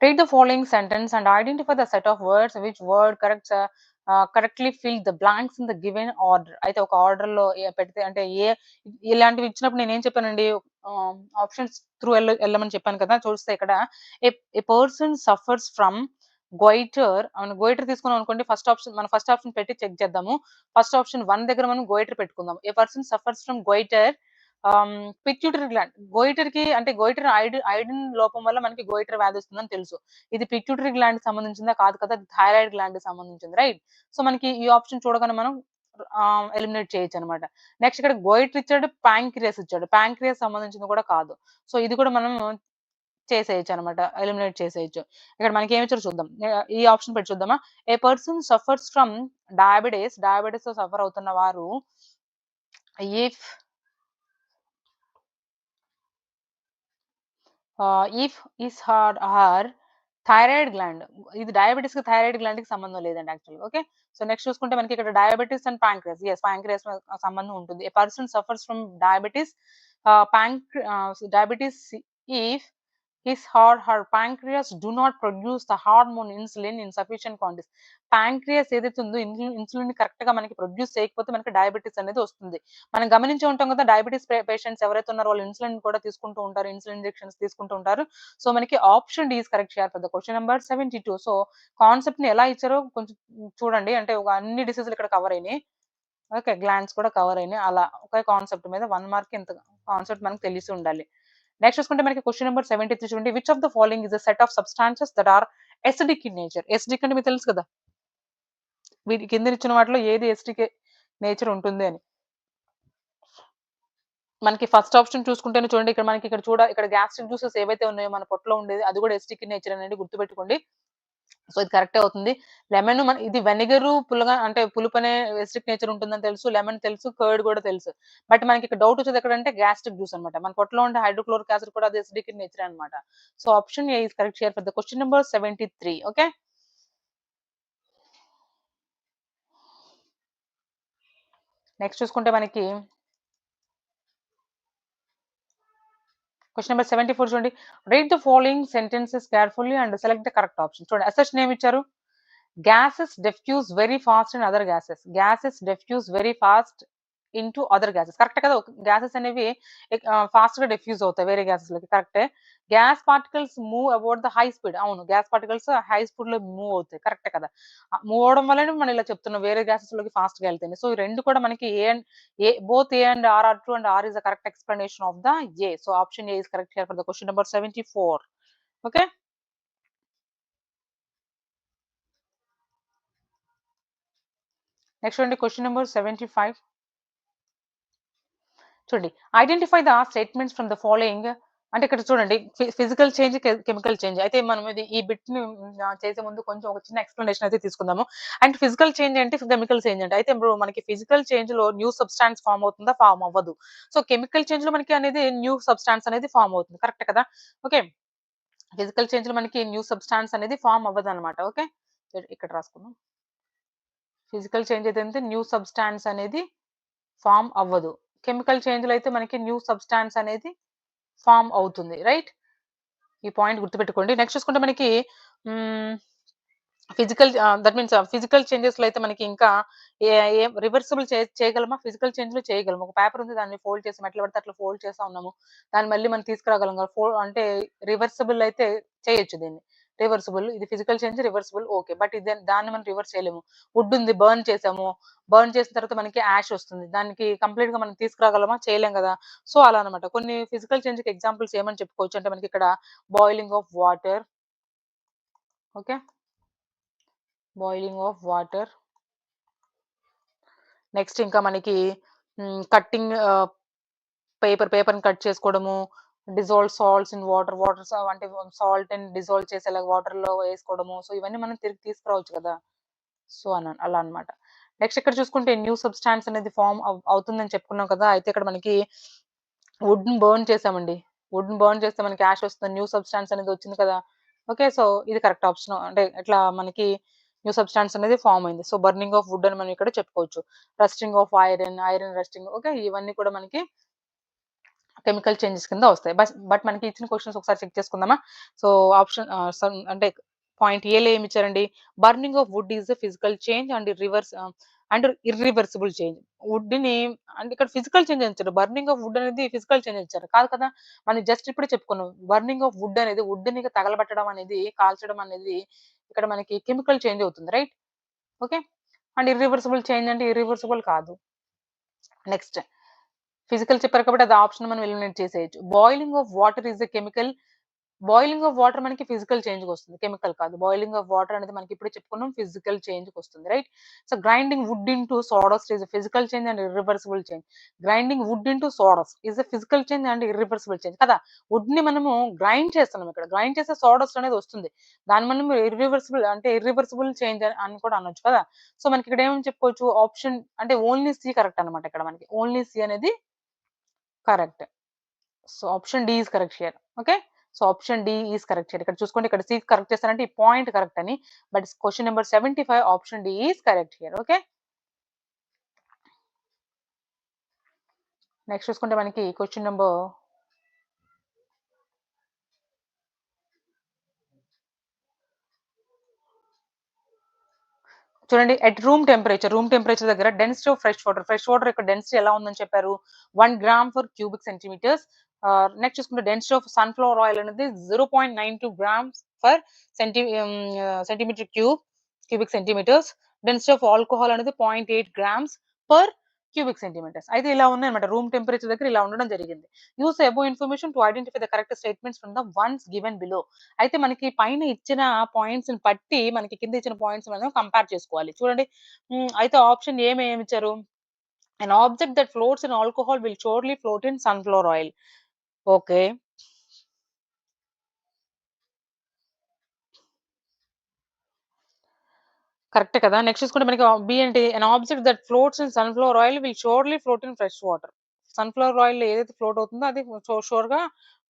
Read the following sentence and identify the set of words which word correctly fill the blanks in the given order. అయితే ఒక ఆర్డర్‌లో పెడితే అంటే ఇలాంటివి ఇచ్చినప్పుడు నేనేం చెప్పానండి, ఆప్షన్స్ త్రూ ఎళ్ళమని చెప్పాను కదా! చూస్తే ఇక్కడ a a person suffers from goitre goitre తీసుకున్నాం అనుకోండి. ఫస్ట్ ఆప్షన్ పెట్టి చెక్ చేద్దాము. ఫస్ట్ ఆప్షన్ 1 దగ్గర మనం గొయిటర్ పెట్టుకుందాం. A person suffers from goitre pituitary gland. గోయిటర్‌కి అంటే గోయిటర్ ఐరన్ లోపం వల్ల మనకి గోయిటర్ వ్యాధి వస్తుందని తెలుసు. ఇది పిట్యూటరీ గ్లాండ్‌కి సంబంధించిందా? కాదు కదా! థైరాయిడ్ గ్లాండ్‌కి సంబంధించింది, రైట్? సో మనకి ఈ ఆప్షన్ చూడగానే మనం ఎలిమినేట్ చేయొచ్చనమాట. నెక్స్ట్ ఇక్కడ గోయిటర్ ఇచ్చాడు, పాంక్రియాస్ ఇచ్చాడు. పాంక్రియాస్ సంబంధించింది కూడా కాదు. సో ఇది కూడా మనం చేసేయొచ్చనమాట. ఎలిమినేట్ చేసేయొచ్చు. ఇక్కడ మనకేమిచ్చారో చూద్దాం. ఈ ఆప్షన్ పెట్టి చూద్దామా? ఏ పర్సన్ సఫర్స్ ఫ్రమ్ డయాబెటిస్‌తో సఫర్ అవుతున్న వారు if if his or her thyroid gland. ఇది డయాబెటిస్‌కి థైరాయిడ్ గ్లాండ్‌కి సంబంధం లేదండి యాక్చువల్‌గా. ఓకే. సో నెక్స్ట్ చూసుకుంటే మనకి ఇక్కడ డయాబెటిస్ అండ్ పాంక్రియాస్. పాంక్రియాస్ సంబంధం ఉంటుంది. A person suffers from diabetes diabetes if his or her pancreas do not produce the hormone insulin in sufficient quantities. Pancreas ఏదైతే ఉందో ఇన్సులిన్ కరెక్ట్‌గా మనకి ప్రొడ్యూస్ చేయకపోతే మనకి డయాబెటిస్ అనేది వస్తుంది. మనం గమనించే ఉంటాం కదా! డయాబెటిస్ పేషెంట్స్ ఎవరైతే ఉన్నారో వాళ్ళు ఇన్సులిన్ కూడా తీసుకుంటూ ఉంటారు. ఇన్సులిన్ ఇంజెక్షన్స్ తీసుకుంటూ ఉంటారు. సో మనకి option D is correct here for the question number 72. So కాన్సెప్ట్‌ని ఎలా ఇచ్చారో కొంచెం చూడండి. అంటే అన్ని డిసీజ్‌లు ఇక్కడ కవర్ అయినాయి. ఓకే. గ్లాండ్స్ కూడా కవర్ అయినాయి. అలా ఒకే కాన్సెప్ట్ మీద 1 మార్క్ ఇంత కాన్సెప్ట్ మనకు తెలిసి ఉండాలి. నెక్స్ట్ చూసుకుంటే మనకి క్వెషన్ నంబర్ 73 చూడండి. Which of the following is a set of substances that are acidic in nature. Acidic అంటే మీకు తెలుసు కదా! వీటి కిందనిచ్చిన వాటిలో ఏది ఎసిడిక్ నేచర్ ఉంటుంది అని. మనకి ఫస్ట్ ఆప్షన్ చూసుకుంటేనే చూడండి. ఇక్కడ గ్యాస్ట్రిక్ జ్యూసెస్ ఏవైతే ఉన్నాయో మన పొట్టలో ఉండేది అది కూడా ఎసిడిక్ ఇన్ నేచర్ అనేది గుర్తుపెట్టుకోండి. సో ఇది కరెక్టే అవుతుంది. ఇది వెనిగరు పుల్లగా అంటే పులుపనే ఎసిడిక్ నేచర్ ఉంటుందని తెలుసు. లెమన్ తెలుసు. కర్డ్ కూడా తెలుసు. బట్ మనకి ఇక్కడ డౌట్ వచ్చేది ఎక్కడంటే గ్యాస్ట్రిక్ జ్యూస్ అన్నమాట. మన పొట్టలో ఉండే హైడ్రోక్లోరిక్ యాసిడ్ కూడా అది ఎసిడిక్ ఇన్ నేచరే అన్నమాట. So option A is correct here for the question number 73. Okay. Next చూసుకుంటే మనకి క్వెషన్ నంబర్ 74 చూడండి. Read the following sentences carefully and select the correct option. చూడండి assertion ఏమిచ్చారు? Gases diffuse very fast in other gases. Gases diffuse very fast into other gases. కరెక్టే కదా! గ్యాసెస్ అనేవి ఫాస్ట్‌గా డిఫ్యూజ్ అవుతాయి వేరే గ్యాసెస్‌లోకి. కరెక్టే. Gas particles move about the high speed. అవును. గ్యాస్ పార్టికల్స్ హై స్పీడ్‌లో మూవ్ అవుతాయి. కరెక్టే కదా! మూవ్ అవ్వడం వల్లనే మనం ఇలా చెప్తున్నాం వేరే గ్యాసెస్‌లోకి ఫాస్ట్‌గా ఎళ్తాయని. సో, ఈ 2 కూడా మనకి both A and R are true and R is the correct explanation of the A. So, option A is correct here for the question number 74. Okay. Next చూడండి క్వెషన్ నంబర్ 75. చూడండి. Identify the statements from the following. అంటే ఇక్కడ చూడండి ఫిజికల్ చేంజ్, కెమికల్ చేంజ్. అయితే మనం ఈ బిట్‌ని చేసే ముందు కొంచెం ఒక చిన్న ఎక్స్‌ప్లనేషన్ అయితే తీసుకుందాము. అండ్ ఫిజికల్ చేంజ్ ఏంటి? కెమికల్ చేంజ్ ఏంటి? అయితే ఇప్పుడు మనకి ఫిజికల్ చేంజ్‌లో న్యూ సబ్‌స్టాన్స్ ఫార్మ్ అవుతుందా? ఫార్మ్ అవ్వదు. సో, కెమికల్ చేంజ్‌లో మనకి అనేది న్యూ సబ్‌స్టాన్స్ అనేది ఫార్మ్ అవుతుంది. కరెక్టే కదా! ఓకే. ఫిజికల్ చేంజ్‌లో మనకి న్యూ సబ్‌స్టాన్స్ అనేది ఫార్మ్ అవ్వదన్నమాట. ఓకే. ఇక్కడ రాసుకుందాం. ఫిజికల్ చేంజ్ ఏదైతే న్యూ సబ్‌స్టాన్స్ అనేది ఫార్మ్ అవ్వదు. కెమికల్ చేంజ్‌లో అయితే మనకి న్యూ సబ్‌స్టాన్స్ అనేది ఫార్మ్ అవుతుంది. రైట్? ఈ పాయింట్ గుర్తుపెట్టుకోండి. నెక్స్ట్ చూసుకుంటే మనకి హ్మ్. దట్ మీన్స్ ఫిజికల్ చేంజెస్‌లో అయితే మనకి ఇంకా ఏ ఏం రివర్సిబుల్ చేయగలమా? ఫిజికల్ చేంజ్‌లో చేయగలము. ఒక పేపర్ ఉంది దాన్ని ఫోల్డ్ చేసాం. ఎట్లా పడితే అట్లా ఫోల్డ్ చేస్తా ఉన్నాము. దాన్ని మళ్ళీ మనం తీసుకురాగలం కదా! అంటే రివర్సిబుల్ అయితే చేయొచ్చు దీన్ని. రివర్సిబుల్ ఇది physical change reversible okay. But దాన్ని మనం రివర్స్ చేయలేము. వుడ్ ఉంది బర్న్ చేసాము. బర్న్ చేసిన తర్వాత మనకి యాష్ వస్తుంది. దానికి కంప్లీట్‌గా మనం తీసుకురాగలమా? చేయలేం గదా! సో, అలా అన్నమాట. కొన్ని ఫిజికల్ చేంజ్‌కి ఎగ్జాంపుల్స్ ఏమని చెప్పుకోవచ్చు అంటే మనకి ఇక్కడ boiling of water. Okay. Boiling of water. Next ఇంకా మనకి కట్టింగ్ పేపర్‌ని కట్ చేసుకోవడము, డిసాల్వ్ సాల్ట్స్ ఇన్ వాటర్, అంటే సాల్ట్‌ని డిసాల్వ్ చేసేలాగా వాటర్‌లో వేసుకోవడము. సో, ఇవన్నీ మనం తిరిగి తీసుకురావచ్చు కదా! సో, అలా అన్నమాట. నెక్స్ట్ ఇక్కడ చూసుకుంటే న్యూ సబ్‌స్టాన్స్ అనేది ఫార్మ్ అవుతుందని చెప్పుకున్నాం కదా! అయితే ఇక్కడ మనకి వుడ్‌ని బర్న్ చేసామండి. వుడ్‌ని బర్న్ చేస్తే మనకి యాష్ వస్తుంది. న్యూ సబ్‌స్టాన్స్ అనేది వచ్చింది కదా! ఓకే. సో, ఇది కరెక్ట్ ఆప్షన్. అంటే ఇట్లా మనకి న్యూ సబ్‌స్టాన్స్ అనేది ఫార్మ్ అయింది. సో, బర్నింగ్ ఆఫ్ వుడ్ అని మనం ఇక్కడ చెప్పుకోవచ్చు. Rusting of iron, iron rusting okay. ఇవన్నీ కూడా మనకి కెమికల్ చేంజెస్ కింద వస్తాయి. బట్ మనకి ఇచ్చిన క్వెషన్స్ ఒకసారి చెక్ చేసుకుందామా? సో, అంటే పాయింట్ ఏలో ఏమిచ్చారండి? Burning of wood is a physical change and irreversible change. వుడ్‌ని అంటే ఇక్కడ ఫిజికల్ చేంజ్ అని ఇచ్చారు. బర్నింగ్ ఆఫ్ వుడ్ అనేది ఫిజికల్ చేంజ్ అని ఇచ్చారు. కాదు కదా! మనం జస్ట్ ఇప్పుడే చెప్పుకున్నాం. బర్నింగ్ ఆఫ్ వుడ్ అనేది వుడ్‌ని తగలబెట్టడం అనేది, కాల్చడం అనేది ఇక్కడ మనకి కెమికల్ చేంజ్ అవుతుంది. Right? Okay. And irreversible change అంటే ఇర్రివర్సిబుల్ కాదు. నెక్స్ట్ ఫిజికల్ చెప్పారు కాబట్టి అది ఆప్షన్ మనం ఎలిమినేట్ చేసేయొచ్చు. Boiling of water is a chemical. Boiling of water మనకి ఫిజికల్ చేంజ్‌కొస్తుంది. కెమికల్ కాదు. బాయిలింగ్ ఆఫ్ వాటర్ అనేది మనకి ఇప్పుడే చెప్పుకున్నాం ఫిజికల్ చేంజ్‌కొస్తుంది. Right? So, grinding wood into sawdust is a physical change and irreversible change. Grinding wood into sawdust is a physical change and irreversible change కదా! వుడ్‌ని మనము గ్రైండ్ చేస్తున్నాం ఇక్కడ. గ్రైండ్ చేస్తే సాడస్ట్ అనేది వస్తుంది. దాన్ని మనం ఇర్రివర్సిబుల్ చేంజ్ అని కూడా అనొచ్చు కదా! సో, మనకి ఇక్కడ ఏమని చెప్పుకోవచ్చు ఆప్షన్ అంటే ఓన్లీ సి కరెక్ట్ అన్నమాట ఇక్కడ మనకి. ఓన్లీ సి అనేది correct. So, option D is correct here. Okay. So, option D is correct here. ఇక్కడ చూసుకోండి ఇక్కడ సి కరెక్ట్ చేశారంటే ఈ పాయింట్ కరెక్ట్ అని. But question number 75 option D is correct here. Okay. Next చూసుకుంటే మనకి క్వెషన్ నంబర్ చూడండి ఎట్ రూమ్ టెంపరేచర్ దగ్గర డెన్సిటీ ఆఫ్ ఫ్రెష్ వాటర్ యొక్క డెన్సిటీ ఎలా ఉందని చెప్పారు? 1 gram for cubic centimetres. Next చూసుకుంటే డెన్సిటీ ఆఫ్ సన్‌ఫ్లవర్ ఆయిల్ అనేది 0.92 grams for centimetre cubic centimetres. Density of alcohol అనేది 0.8 గ్రామ్స్ పర్ క్యూబిక్ సెంటీమీటర్స్. అయితే ఇలా ఉన్నాయన్నమాట. రూమ్ టెంపరేచర్ దగ్గర ఇలా ఉండడం జరిగింది. Use the above information to identify the correct statements from the ones given below. అయితే మనకి పైన ఇచ్చిన పాయింట్స్‌ని బట్టి మనకి కింద ఇచ్చిన పాయింట్స్ మనం కంపేర్ చేసుకోవాలి. చూడండి అయితే ఆప్షన్ ఏమిచ్చారు? "An object that floats in alcohol will surely float in sunflower oil." Okay. కరెక్టే కదా! నెక్స్ట్ చూసుకుంటే మనకి బి ఏంటి? "An object that floats in sunflower oil will surely float in fresh water." Sunflower ఆయిల్‌లో ఏదైతే ఫ్లోట్ అవుతుందో అది షూర్‌గా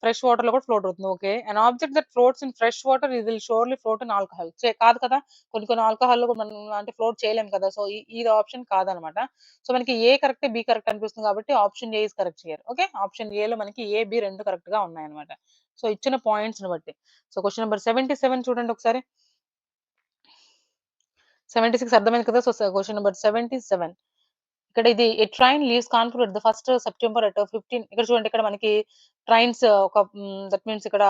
ఫ్రెష్ వాటర్‌లో కూడా ఫ్లోట్ అవుతుంది. Okay. "N object that floats in fresh water will surely float in alcohol." కాదు కదా! కొన్ని ఆల్కహాల్‌లో కూడా మనం అంటే ఫ్లోట్ చేయలేం కదా! సో, ఇది ఆప్షన్ కాదనమాట. సో, మనకి ఏ కరెక్ట్, బి కరెక్ట్ అనిపిస్తుంది కాబట్టి option A is correct here. Okay. Option ఏలో మనకి ఏ, బి 2 కరెక్ట్‌గా ఉన్నాయన్నమాట. సో, ఇచ్చిన పాయింట్స్‌ని బట్టి. సో, క్వెషన్ నంబర్ 77 చూడండి ఒకసారి. 76 అర్థమైంది కదా! సో, క్వెషన్ నంబర్ 77. ఇక్కడ ఇది a train leaves Kanpur at the first September at 15. ఇక్కడ చూడండి, ఇక్కడ మనకి ట్రైన్స్ ఒక దట్ మీన్స్ ఇక్కడ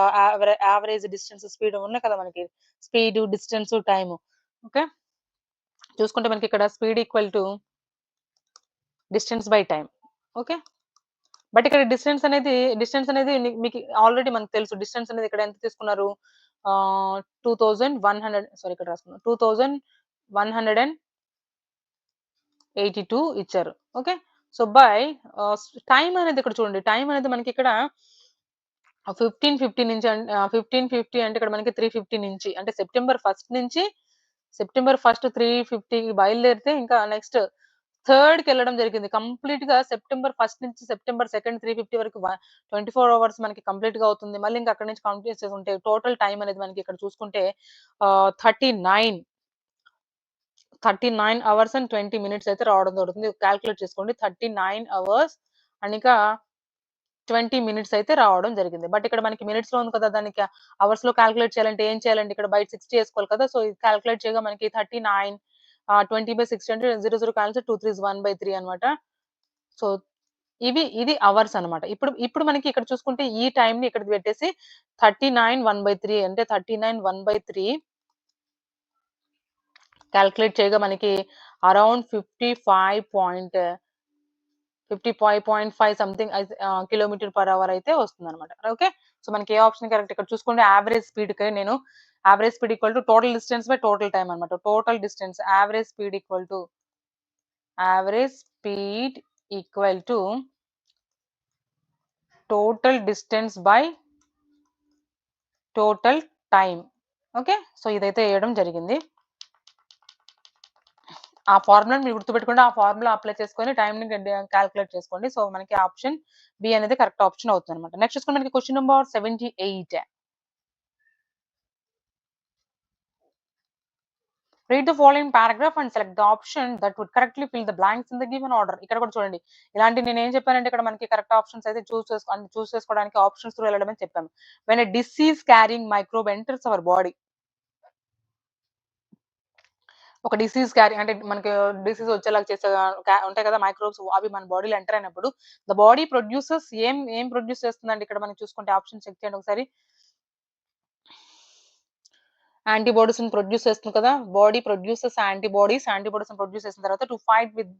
యావరేజ్ డిస్టెన్స్ స్పీడ్ ఉన్నాయి కదా మనకి. Speed, distance, time. ఓకే. చూసుకుంటే మనకి ఇక్కడ speed equal to distance by time. Okay. But ఇక్కడ డిస్టెన్స్ అనేది మీకు ఆల్రెడీ మనకు తెలుసు. డిస్టెన్స్ అనేది ఇక్కడ ఎంత తీసుకున్నారు? 2100, సారీ ఇక్కడ రాసుకున్నాను, 2182 ఇచ్చారు. ఓకే. సో బై టైం అనేది ఇక్కడ చూడండి. టైం అనేది మనకి ఇక్కడ 1550 నుంచి 1550 అంటే ఇక్కడ మనకి 350 నుంచి, అంటే సెప్టెంబర్ 1 నుంచి సెప్టెంబర్ 1 350కి బయలుదేరితే ఇంకా నెక్స్ట్ 3కి వెళ్ళడం జరిగింది. కంప్లీట్ గా సెప్టెంబర్ 1 నుంచి సెప్టెంబర్ 2 350 వరకు 24 అవర్స్ మనకి కంప్లీట్ గా అవుతుంది. మళ్ళీ ఇంకా అక్కడ నుంచి కౌంట్ చేసేసుకుంటే టోటల్ టైం అనేది మనకి ఇక్కడ చూసుకుంటే 39 అవర్స్ అండ్ 20 మినిట్స్ అయితే రావడం జరుగుతుంది. క్యాల్కులేట్ చేసుకోండి. 39 అవర్స్ అండ్ ఇంకా 20 మినిట్స్ అయితే రావడం జరిగింది. బట్ ఇక్కడ మనకి మినిట్స్ లో ఉంది కదా, దానికి అవర్స్ లో క్యాల్కులేట్ చేయాలంటే ఏం చేయాలండి? ఇక్కడ బై 60 చేసుకోవాలి కదా. సో ఇది క్యాల్కులేట్ చేయగా మనకి 39 20/60 అంటే 00 క్యాన్సిల్ 2 3 1/3 అన్నమాట. సో ఇది అవర్స్ అన్నమాట. ఇప్పుడు మనకి ఇక్కడ చూసుకుంటే ఈ టైం ని ఇక్కడ పెట్టేసి 39 1/3 అంటే 39 1/3 క్యాల్కులేట్ చేయగా మనకి around 55.5 something kilometre per hour అయితే వస్తుంది అనమాట. ఓకే. సో మనకి ఏ ఆప్షన్ కరెక్ట్? ఇక్కడ చూసుకుంటే యావరేజ్ స్పీడ్ కి నేను average speed equal to total distance by total time అనమాట. Total distance average speed equal to total distance by total time. Okay. So ఇదైతే వేయడం జరిగింది. ఆ ఫార్ములాని మీరు గుర్తుపెట్టుకోండి. ఆ ఫార్ములా అప్లై చేసుకొని టైంని క్యాల్కులేట్ చేసుకోండి. సో మనకి ఆప్షన్ బి అనేది కరెక్ట్ ఆప్షన్ అవుతుంది అనమాట. నెక్స్ట్ చూసుకుంటే మనకి question number 78. Read the following paragraph and select the option that would correctly fill the blanks in the given order. ఇక్కడ కూడా చూడండి. ఇలాంటి నేను ఏం చెప్పానంటే ఇక్కడ మనకి కరెక్ట్ ఆప్షన్స్ అయితే చూస్ చేసుకోవడానికి ఆప్షన్స్ త్రూ వెళ్ళడమని చెప్పాము. When a disease carrying microbe enters our body, ఒక డిసీజ్ అంటే మనకి డిసీజ్ వచ్చేలాగా చేసే ఉంటాయి కదా మైక్రోబ్స్, అవి మన బాడీలో ఎంటర్ అయినప్పుడు ద బాడీ ప్రొడ్యూసెస్ ఏం ప్రొడ్యూస్ చేస్తుందండి? ఇక్కడ మనం చూసుకుంటే ఆప్షన్ చెక్ చేయండి ఒకసారి. యాంటీబాడీస్ ని ప్రొడ్యూస్ చేస్తుంది కదా. బాడీ ప్రొడ్యూసెస్ యాంటీబాడీస్ ప్రొడ్యూస్ చేసిన తర్వాత టు ఫైట్ విత్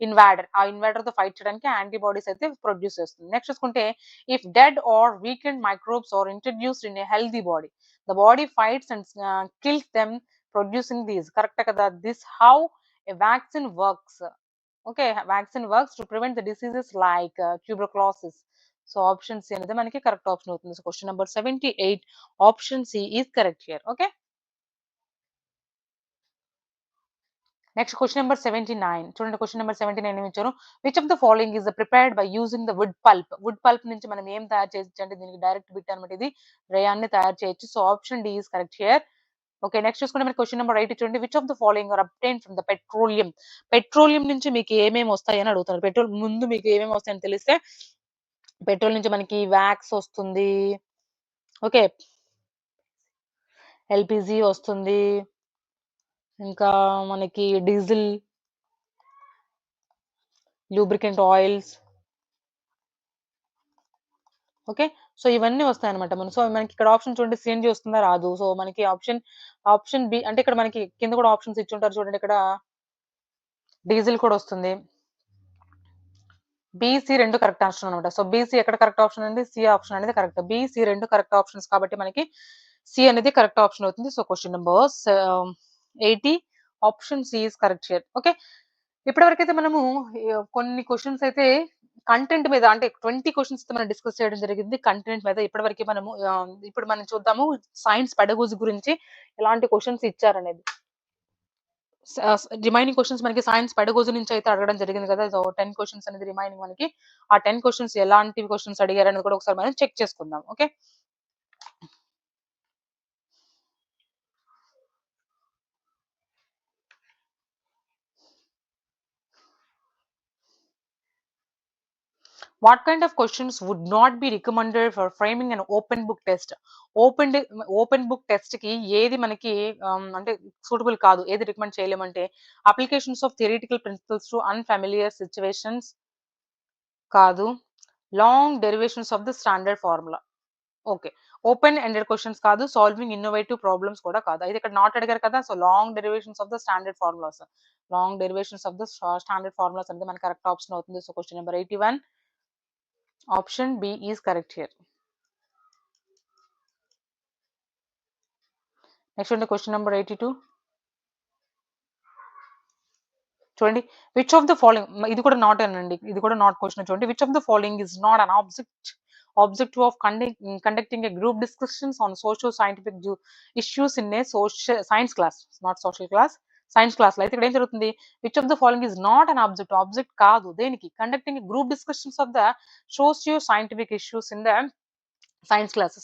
ఇన్వాడర్, ఆ ఇన్వాడర్ తో ఫైట్ చేయడానికి యాంటీబాడీస్ అయితే ప్రొడ్యూస్ చేస్తుంది. నెక్స్ట్ చూసుకుంటే if dead or weakened microbes are introduced in a healthy body, the body fights and kills them producing these. Correct కదా. This how a vaccine works. Okay. Vaccine works to prevent the diseases like tuberculosis. So option C అనేది మనకి కరెక్ట్ ఆప్షన్ అవుతుంది. So question number 78 option C is correct here. Okay. Next question number 79. చూడండి క్వశ్చన్ నెంబర్ 79 ఏమి ఇచ్చారు? Which of the following is prepared by using the would pulp. Would pulp నుంచి మనం ఏం తయారు చేయొచ్చు అంటే దీనికి డైరెక్ట్ బిట్ అనమాట. ఇది రేయాన్ని తయారు చేయొచ్చు. So option D is correct here. Okay. Next చూసుకుంటే మనకి క్వశ్చన్ నెంబర్ 8 చూడండి. Which of the following are obtained from the petroleum. Petroleum నుంచి మీకు ఏమేమి వస్తాయి అని అడుగుతున్నారు. పెట్రోల్ ముందు మీకు ఏమేమి వస్తాయని తెలిస్తే, పెట్రోల్ నుంచి మనకి వ్యాక్స్ వస్తుంది. ఓకే. ఎల్పిజి వస్తుంది. ఇంకా మనకి diesel, lubricant oils. Okay. So ఇవన్నీ వస్తాయన్నమాట. సో మనకి ఇక్కడ ఆప్షన్ చూడండి, సిఎన్జి వస్తుందా? రాదు. సో మనకి ఆప్షన్ బి అంటే ఇక్కడ మనకి కింద కూడా ఆప్షన్స్ ఇచ్చుంటారు చూడండి. ఇక్కడ డీజిల్ కూడా వస్తుంది. బీసీ రెండు కరెక్ట్ ఆప్షన్ అనమాట. సో బీసీ ఎక్కడ కరెక్ట్ ఆప్షన్ ఉంది? సి ఆప్షన్ అనేది కరెక్ట్. బీసీ రెండు కరెక్ట్ ఆప్షన్స్ కాబట్టి మనకి సి అనేది కరెక్ట్ ఆప్షన్ అవుతుంది. So question number 80 option C is correct here. Okay. ఇప్పటివరకైతే మనము కొన్ని క్వశ్చన్స్ అయితే కంటెంట్ మీద, అంటే 20 క్వశ్చన్స్ మనం డిస్కస్ చేయడం జరిగింది కంటెంట్ మీద. ఇప్పటివరకు మనము ఇప్పుడు మనం చూద్దాము సైన్స్ పెడగోజీ గురించి ఎలాంటి క్వశ్చన్స్ ఇచ్చారనేది. రిమైనింగ్ క్వశ్చన్స్ మనకి సైన్స్ పెడగోజీ నుంచి అయితే అడగడం జరిగింది కదా. సో 10 క్వశ్చన్స్ అనేది రిమైనింగ్ మనకి. ఆ 10 క్వశ్చన్స్ ఎలాంటి క్వశ్చన్స్ అడిగారు అనేది కూడా ఒకసారి మనం చెక్ చేసుకుందాం. Okay. What kind of questions would not be recommended for framing an open book test? Open open book test కి ఏది మనకి అంటే సూటబుల్ కాదు, ఏది రికమెండ్ చేయలేమంటే applications of theoretical principles to unfamiliar situations కాదు, long derivations of the standard formula okay, open ended questions కాదు, సాల్వింగ్ ఇన్నోవేటివ్ ప్రాబ్లమ్స్ కూడా కాదు. అయితే ఇక్కడ నాట్ అడిగారు కదా, so long derivations of the standard formulas, long derivations of the standard formulas అనేది మనకి కరెక్ట్ ఆప్షన్ అవుతుంది. So question number 81 option B is correct here. Next ఉంటే క్వశ్చన్ నెంబర్ 82 చూడండి, విచ్ ఆఫ్ ద ఫాలోయింగ్, ఇది కూడా నాట్ అనండి, ఇది కూడా నాట్ క్వశ్చన్. చూడండి, which of the following is not an objective of conducting a group discussions on social scientific issues in a social science class, not social class, science class లో అయితే ఇక్కడ ఏం జరుగుతుంది, which of the following is not an object కాదు దేనికి, conducting group discussions of the socio scientific issues in the science class.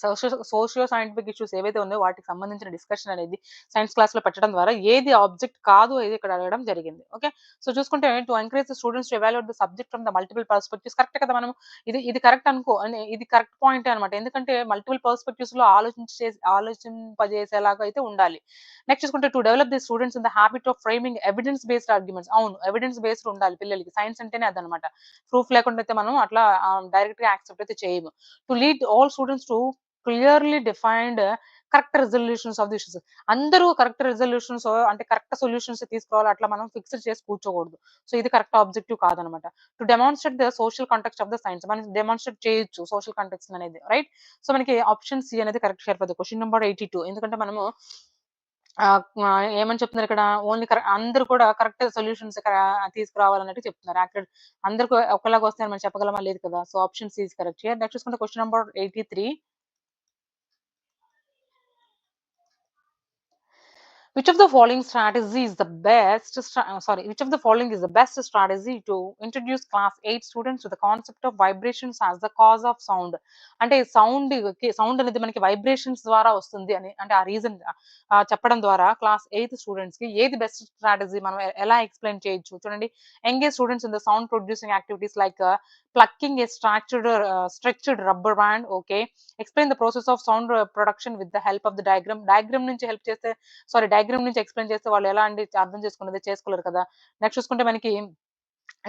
Socio scientific issues ఏవైతే ఉన్నాయో వాటికి సంబంధించిన డిస్కషన్ అనేది సైన్స్ క్లాస్ లో పెట్టడం ద్వారా ఏది ఆబ్జెక్ట్ కాదు ఏది ఇక్కడ అడగడం జరిగింది. ఓకే, సో చూసుకుంటే to encourage the students to evaluate the subject from the multiple perspectives, correct కదా, మనం ఇది కరెక్ట్ అనుకో అని, ఇది కరెక్ట్ పాయింట్ అనమాట. ఎందుకంటే మల్టిపుల్ పర్స్పెక్టివ్స్ లో ఆలోచింపజేసేలాగా అయితే ఉండాలి. నెక్స్ట్ చూసుకుంటే to develop the students in the habit of framing evidence based arguments. అవును, ఎవిడెన్స్ బేస్డ్ ఉండాలి పిల్లలకి, సైన్స్ అంటేనే అదనమాట. ప్రూఫ్ లేకుండా అయితే మనం అట్లా డైరెక్ట్ గా యాక్సెప్ట్ అయితే చేయము. To lead all students to clearly defined correct resolutions of the issues. అందరూ కరెక్ట్ రిజల్యూషన్స్ అంటే కరెక్ట్ సొల్యూషన్స్ తీసుకురావాలి, అట్లా మనం ఫిక్స్డ్ చేసి కూర్చోకూడదు. సో ఇది కరెక్ట్ ఆబ్జెక్టివ్ కాదనమాట. To demonstrate the social context of the science, మనం డెమాన్స్ట్రేట్ చేయొచ్చు సోషల్ కాంటెక్స్ట్ అనేది, రైట్. సో మనకి ఆప్షన్ సి అనేది కరెక్ట్ సరిపోతుంది. క్వశ్చన్ నెంబర్ 82, ఎందుకంటే మనము ఏమని చెప్తున్నారు ఇక్కడ, ఓన్లీ అందరూ కూడా కరెక్ట్ సొల్యూషన్స్ తీసుకురావాలన్నట్టు చెప్తున్నారు. యాక్చువల్ అందరికి ఒకలాగా వస్తాయని మనం చెప్పగలమా, లేదు కదా. So option C is correct here. Next చూసుకుంటే question number 83, which of the following strategy is the best which of the following is the best strategy to introduce class 8 students to the concept of vibrations as the cause of sound? అంటే సౌండ్ అనేది మనకి వైబ్రేషన్స్ ద్వారా వస్తుంది అని, అంటే ఆ రీజన్ చెప్పడం ద్వారా క్లాస్ 8 స్టూడెంట్స్ కి ఏది బెస్ట్ స్ట్రాటజీ మనం ఎలా ఎక్స్ప్లెయిన్ చేయొచ్చు. చూడండి, engage students in the sound producing activities like plucking a stretched rubber band. Okay, explain the process of sound production with the help of the diagram నుంచి హెల్ప్ చేస్తే, డయాగ్రామ్ నుంచి ఎక్స్ప్లెయిన్ చేస్తే వాళ్ళు ఎలా అండి అర్థం చేసుకున్నది, చేసుకోలేరు కదా. నెక్స్ట్ చూసుకుంటే మనకి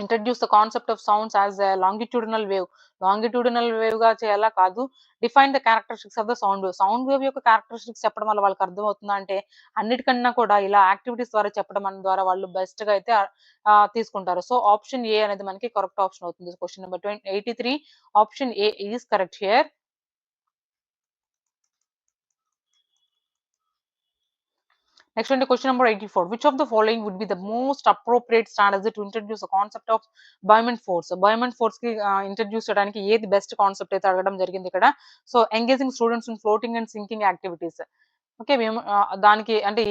introduce the concept of sounds as longitudinal wave, longitudinal wave గా చేయాలా, కాదు, define the characteristics of the sound wave యొక్క క్యారెక్టరిస్టిక్స్ చెప్పడం వల్ల వాళ్ళకి అర్థం అవుతుందా అంటే, అన్నిటికన్నా కూడా ఇలా యాక్టివిటీస్ ద్వారా చెప్పడం ద్వారా వాళ్ళు బెస్ట్ గా అయితే తీసుకుంటారు. సో ఆప్షన్ ఏ అనేది మనకి కరెక్ట్ ఆప్షన్ అవుతుంది. Question number 83 option A is correct here. Next one, question number 84. Which of the following would be the most appropriate strategy to introduce the concept of Bayesian force? Bayesian force ki introduce చేయడానికి ఏది బెస్ట్ కాన్సెప్ట్ అయితే అడగడం జరిగింది ఇక్కడ. So engaging students in floating and sinking activities. Okay, మేము దానికి అంటే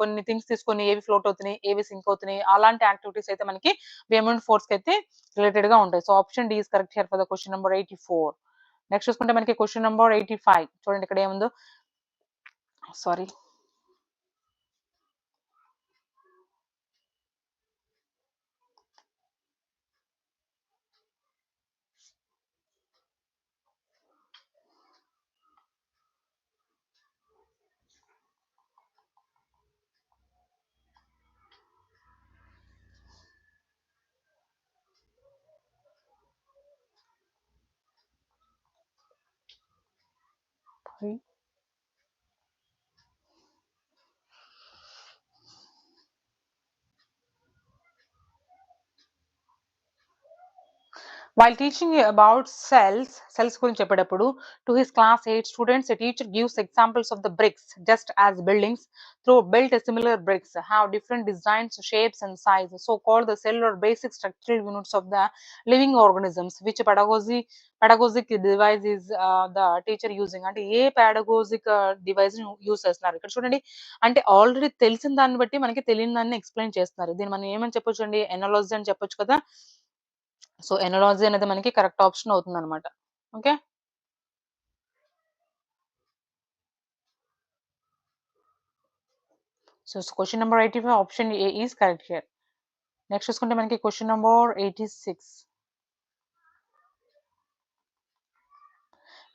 కొన్ని థింగ్స్ తీసుకొని ఏవి ఫ్లోట్ అవుతున్నాయి, ఏవి సింక్ అవుతున్నాయి, అలాంటి యాక్టివిటీస్ అయితే మనకి బేమెంట్ ఫోర్స్ కి అయితే రిలేటెడ్ గా ఉంటాయి. So option D is correct here for the question number 84. Next చూసుకుంటే మనకి క్వశ్చన్ నెంబర్ 85. చూడండి ఇక్కడ ఏముందో, sorry, while teaching about cells గురించి చెప్పేటప్పుడు to his class 8 students, a teacher gives examples of the bricks just as buildings through built similar bricks have different designs, shapes and sizes, so called the cell or basic structural units of the living organisms. Which pedagogic device is the teacher using? అంటే ఏ pedagogic device యూస్ చేస్తున్నారు ఇక్కడ చూడండి. అంటే ఆల్రెడీ తెలిసిన దాన్ని బట్టి మనకి తెలియని దాన్ని ఎక్స్ప్లెయిన్ చేస్తున్నారు. దీన్ని మనం ఏమని చెప్పొచ్చు అండి, ఎనాలజీ అని చెప్పొచ్చు కదా. సో ఎనాలజీ అనేది మనకి కరెక్ట్ ఆప్షన్ అవుతుంది అనమాట. Okay, so question number 85 option A is correct here. Next చూసుకుంటే మనకి question number 86.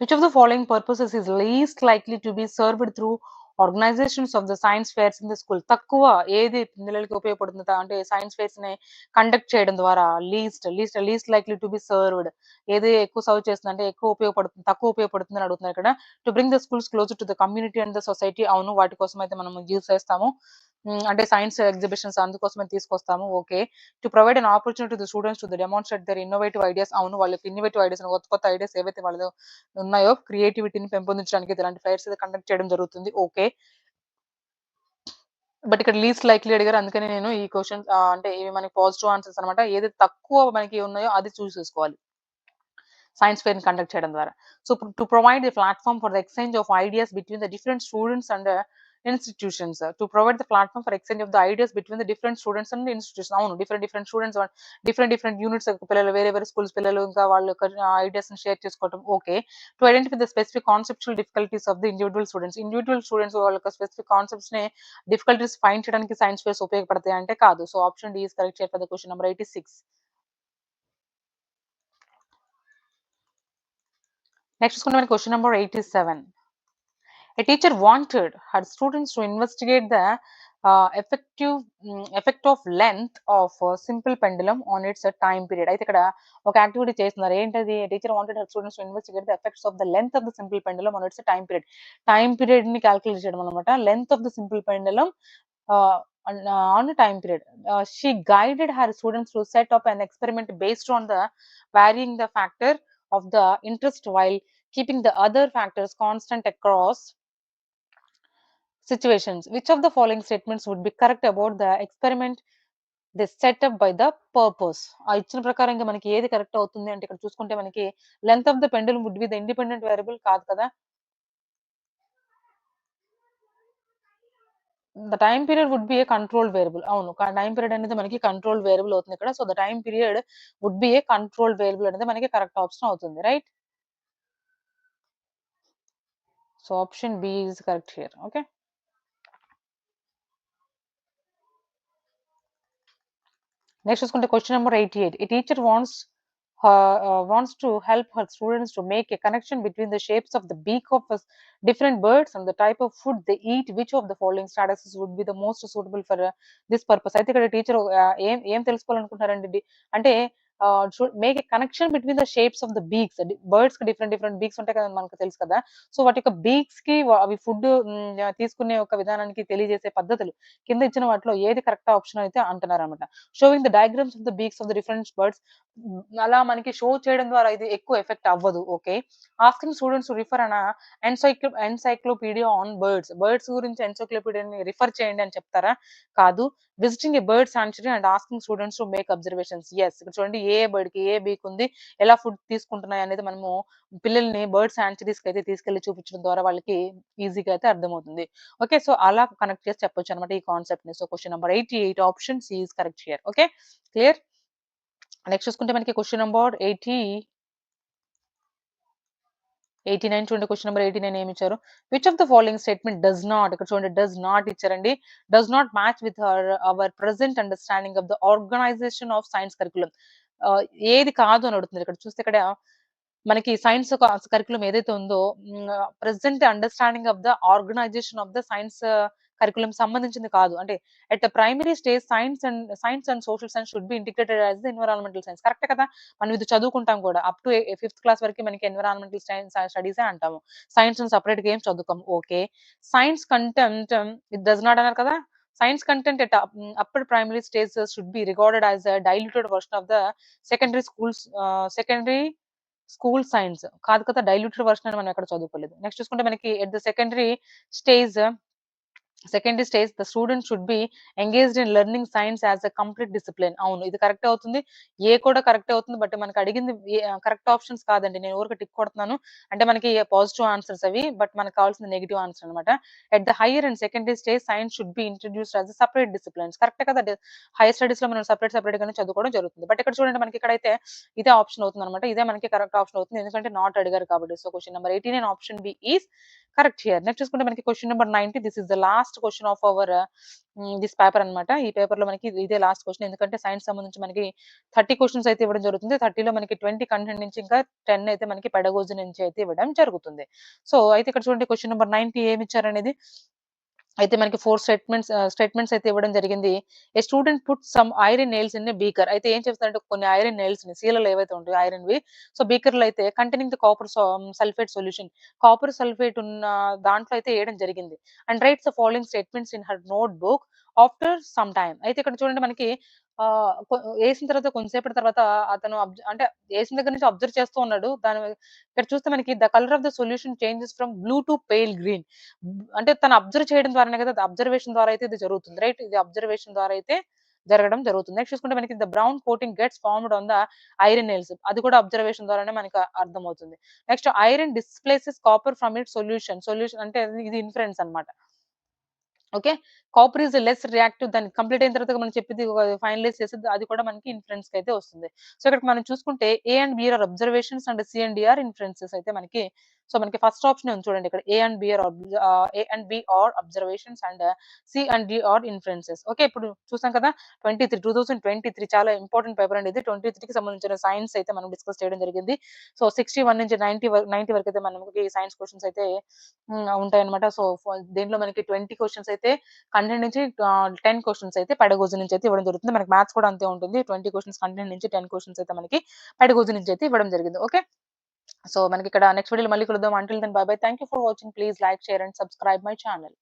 Which of the following purposes is least likely to be served through organisations of the science fairs in the school? తక్కువ ఏది పిల్లలకి ఉపయోగపడుతుంది అంటే సైన్స్ ఫేర్స్ ని కండక్ట్ చేయడం ద్వారా least likely to be served, ఏది ఎక్కువ సర్వ్ చేస్తుంది అంటే ఎక్కువ ఉపయోగపడుతుంది తక్కువ ఉపయోగపడుతుంది అని అడుగుతున్నారు ఇక్కడ. To bring the schools closer to the community and the society, అవును వాటి కోసం అయితే మనం యూజ్ చేస్తాము. అంటే సైన్స్ ఎగ్జిబిషన్స్ అందుకోసమే తీసుకొస్తాము. Okay. To provide an opportunity to the students to demonstrate their innovative ideas, అవును వాళ్ళకి ఇన్నోవేటివ్ ఐడియాస్ కొత్త కొత్త ఐడియాస్ ఏవైతే వాళ్ళలో ఉన్నాయో క్రియేటివిటీని పెంపొందించడానికి ఇలాంటి ఫైర్స్ అయితే కండక్ట్ చేయడం జరుగుతుంది. ఓకే. బట్ ఇక్కడ లీస్ట్ లైక్లీ అడిగారు, అందుకని నేను ఈ క్వశ్చన్ అంటే ఇవి మనకి పాజిటివ్ ఆన్సర్స్ అనమాట. ఏదైతే తక్కువ మనకి ఉన్నాయో అది చూస్ చేసుకోవాలి సైన్స్ ఫెయిర్ కండక్ట్ చేయడం ద్వారా. So to provide the platform for the exchange of ideas between the different students and institutions. To provide the platform for exchange of the ideas between the different students and institution, అవును డిఫరెంట్ స్టూడెంట్స్ డిఫరెంట్ యూనిట్స్ పిల్లలు వేరే స్కూల్స్ పిల్లలు ఇంకా వాళ్ళు ఐడియాస్ షేర్ చేసుకోవడం. Okay. To identify the specific conceptual difficulties of the individual students వాళ్ళ స్పెసిఫిక్ కాన్సెప్ట్స్ ని డిఫికల్టీస్ ఫైండ్ చేయడానికి సైన్స్ ఫేర్స్ ఉపయోగపడతాయి అంటే కాదు. So option D is correct for the question number 86. Next చూసుకుంటే మనకి question number 87. A teacher wanted her students to investigate the effect of length of simple pendulum on its time period. అయితే ఇక్కడ ఒక యాక్టివిటీ చేస్తున్నారు. ఏంటది? Teacher wanted her students to investigate the effects of the length of the simple pendulum on it's time period. Time period ని క్యాలిక్యులేట్ చేయడం అనమాట. Length of the simple pendulum on a time period. She guided her students to set up an experiment based on the varying the factor of the interest while keeping the other factors constant across situations. Which of the following statements would be correct about the experiment they set up by the purpose? ఆ ఇచ్చిన ప్రకారంగా మనకి ఏది కరెక్ట్ అవుతుంది అంటే ఇక్కడ చూసుకుంటే మనకి length of the pendulum would be the independent variable కాదు కదా. The time period would be a control variable, అవును టైం పీరియడ్ అనేది మనకి కంట్రోల్ వేరియబుల్ అవుతుంది ఇక్కడ. So the time period would be a control variable అనేది మనకి కరెక్ట్ ఆప్షన్ అవుతుంది. Right. So option B is correct here. Okay. Next చూసుకుంటే question number 88. A teacher wants to help her students to make a connection between the shapes of the beak of different birds and the type of food they eat. Which of the following strategies would be the most suitable for this purpose? అయితే ఇక్కడ టీచర్ ఏం తెలుసుకోవాలనుకుంటున్నారండి అంటే make a connection between the shapes of the beaks. Birds కి డిఫరెంట్ బీక్స్ ఉంటాయి కదా మనకు తెలుసు కదా. సో వాటి యొక్క బీక్స్ కి అవి ఫుడ్ తీసుకునే ఒక విధానానికి తెలియజేసే పద్ధతులు కింద ఇచ్చిన వాటిలో ఏది కరెక్ట్ ఆప్షన్ అయితే అంటున్నారు అనమాట. Showing the diagrams of the beaks of the different birds, అలా మనకి షో చేయడం ద్వారా ఇది ఎక్కువ ఎఫెక్ట్ అవ్వదు. Okay. Asking students to refer an encyclopedia on birds గురించి ఎన్సైక్లోపీడియాని రిఫర్ చేయండి అని చెప్తారా? కాదు. Visiting a bird sanctuary and asking students to make observations. Yes. ఇక్కడ చూడండి ఏ బర్డ్ కి ఏ బీక్ ఉంది, ఎలా ఫుడ్ తీసుకుంటున్నాయి అనేది మనము పిల్లల్ని బర్డ్ సాంచురీస్ కి అయితే తీసుకెళ్లి చూపించడం ద్వారా వాళ్ళకి ఈజీగా అయితే అర్థమవుతుంది. ఓకే. సో అలా కనెక్ట్ చేసి చెప్పొచ్చు అనమాట ఈ కాన్సెప్ట్ ని. So question number 88 option C is correct here. Okay. Clear. Next చూసుకుంటే మనకి క్వశ్చన్ నెంబర్ 89 చూడండి. క్వశ్చన్ నెంబర్ 89 ఏమి ఇచ్చారు? Which of the following statement does not, ఇక్కడ చూడండి డస్ నాట్ ఇచ్చారండి. Does not match with our present understanding of the organization of science curriculum. ఏది కాదు అని అడుగుతున్నారు. ఇక్కడ చూస్తే ఇక్కడ మనకి సైన్స్ కరికులం ఏదైతే ఉందో present understanding of the organization of the science curriculum సంబంధించింది కాదు. అంటే at the primary stage science and social science should be integrated as the environmental science. కరెక్టే కదా. మనం ఇది చదువుకుంటాం కూడా. అప్ టు 5th క్లాస్ వరకు మనకి ఎన్విరాన్మెంటల్ సైన్స్ స్టడీసే అంటాము. సైన్స్ సెపరేట్ గా ఏం చదువుకోము. Okay. Science content it does not అన్నారు కదా. Science content at upper primary stages should be regarded as a diluted version of the secondary school science కాదు కదా. డైల్యూటెడ్ వర్షన్ అని మనం ఎక్కడ చదువుకోలేదు. నెక్స్ట్ చూసుకుంటే మనకి at the secondary stage the student should be engaged in learning science as a complete discipline. అవును ఇది కరెక్ట్ అవుతుంది. ఏ కూడా కరెక్ట్ అవుతుంది. బట్ మనకి అడిగింది కరెక్ట్ ఆప్షన్స్ కాదండి. నేను ఊరికి టిక్ కొడుతున్నాను. అంటే మనకి పాజిటివ్ ఆన్సర్స్ అవి. బట్ మనకు కావాల్సింది నెగిటివ్ ఆన్సర్ అనమాట. At the higher and secondary stage science should be introduced as separate disciplines. Correct కదా. హైయర్ స్టడీస్ లో మనం సెపరేట్ గానే చదువుకోవడం జరుగుతుంది. బట్ ఇక్కడ చూడండి మనకి ఇక్కడైతే ఇదే ఆప్షన్ అవుతుంది అనమాట. ఇదే మనకి కరెక్ట్ ఆప్షన్ అవుతుంది. ఎందుకంటే నాట్ అడిగారు కాబట్టి. So question number 89 option B is correct here. Next చూసుకుంటే మనకి question number 90. This is the last last question of our this paper అన్నమాట. ఈ పేపర్‌లో మనకి ఇదే లాస్ట్ క్వెషన్. ఎందుకంటే సైన్స్ సంబంధించి మనకి 30 క్వెషన్స్ అయితే ఇవ్వడం జరుగుతుంది. 30లో మనకి 20 కంటెంట్ నుంచి ఇంకా 10 అయితే మనకి పెడగోజీ నుంచి అయితే ఇవ్వడం జరుగుతుంది. సో, అయితే ఇక్కడ చూడండి క్వెషన్ నంబర్ 9కి ఏమిచ్చారనేది. అయితే మనకి 4 స్టేట్మెంట్స్ అయితే ఇవ్వడం జరిగింది. A student put some iron nails in a beaker. అయితే ఏం చెప్తారంటే కొన్ని ఐరన్ నెయిల్స్‌ని సీలలో ఏవైతే ఉంటాయో ఐరన్‌వి. సో, బీకర్‌లో అయితే containing the copper sulphate solution. Copper sulphate ఉన్న దాంట్లో అయితే ఏయడం జరిగింది. And rights the following statements in her notebook after some time. అయితే ఇక్కడ చూడండి మనకి ఆహ్, కొ ఏసిన తర్వాత కొంతసేపటి తర్వాత అతను అంటే ఏసిన దగ్గర నుంచి అబ్జర్వ్ చేస్తూ ఉన్నాడు. ఇక్కడ చూస్తే మనకి the colour of the solution changes from blue to pale green. అంటే తను అబ్జర్వ్ చేయడం ద్వారానే కదా! అబ్జర్వేషన్ ద్వారా అయితే ఇది జరుగుతుంది. రైట్? ఇది అబ్జర్వేషన్ ద్వారా అయితే జరగడం జరుగుతుంది. నెక్స్ట్ చూసుకుంటే మనకి the brown coating gets formed on the iron nails. అది కూడా అబ్జర్వేషన్ ద్వారానే మనకు అర్థమవుతుంది. Next iron displaces copper from it's solution. Solution అంటే ఇది ఇన్ఫరెన్స్ అన్నమాట. Okay. Copper is less reactive దాన్ని కంప్లీట్ అయిన తర్వాత మనం చెప్పింది ఫైనలైజ్ చేసేది అది కూడా మనకి ఇన్ఫరెన్స్‌కయితే వస్తుంది. సో, ఇక్కడ మనం చూసుకుంటే A and B are observations and C and D are inferences అయితే మనకి సో, మనకి ఫస్ట్ ఆప్షనే ఉంది చూడండి ఇక్కడ A and B are observations and C and D are inferences. Okay. ఇప్పుడు చూసాం కదా! 2023 చాలా ఇంపార్టెంట్ పేపర్ అండి ఇది. 23కి సంబంధించిన సైన్స్ అయితే మనం డిస్కస్ చేయడం జరిగింది. సో, 61 నుంచి 90 వరకైతే మనకి సైన్స్ క్వెషన్స్ అయితే ఉంటాయన్నమాట. సో, దీంట్లో మనకి 20 క్వెషన్స్ అయితే కంటెంట్ నుంచి 10 క్వెషన్స్ అయితే పెడగోజీ నుంచి అయితే ఇవ్వడం జరుగుతుంది. మనకి మ్యాథ్స్ కూడా అంతే ఉంటుంది. 20 క్వెషన్స్ కంటెంట్ నుంచి 10 క్వెషన్స్ అయితే మనకి పెడగోజీ నుంచి అయితే ఇవ్వడం జరిగింది. ఓకే. సో, మనకిక్కడ నెక్స్ట్ వీడియోలో మళ్ళీ కలుద్దాం. Until then bye bye. Thank you for watching. Please like, share and subscribe my channel.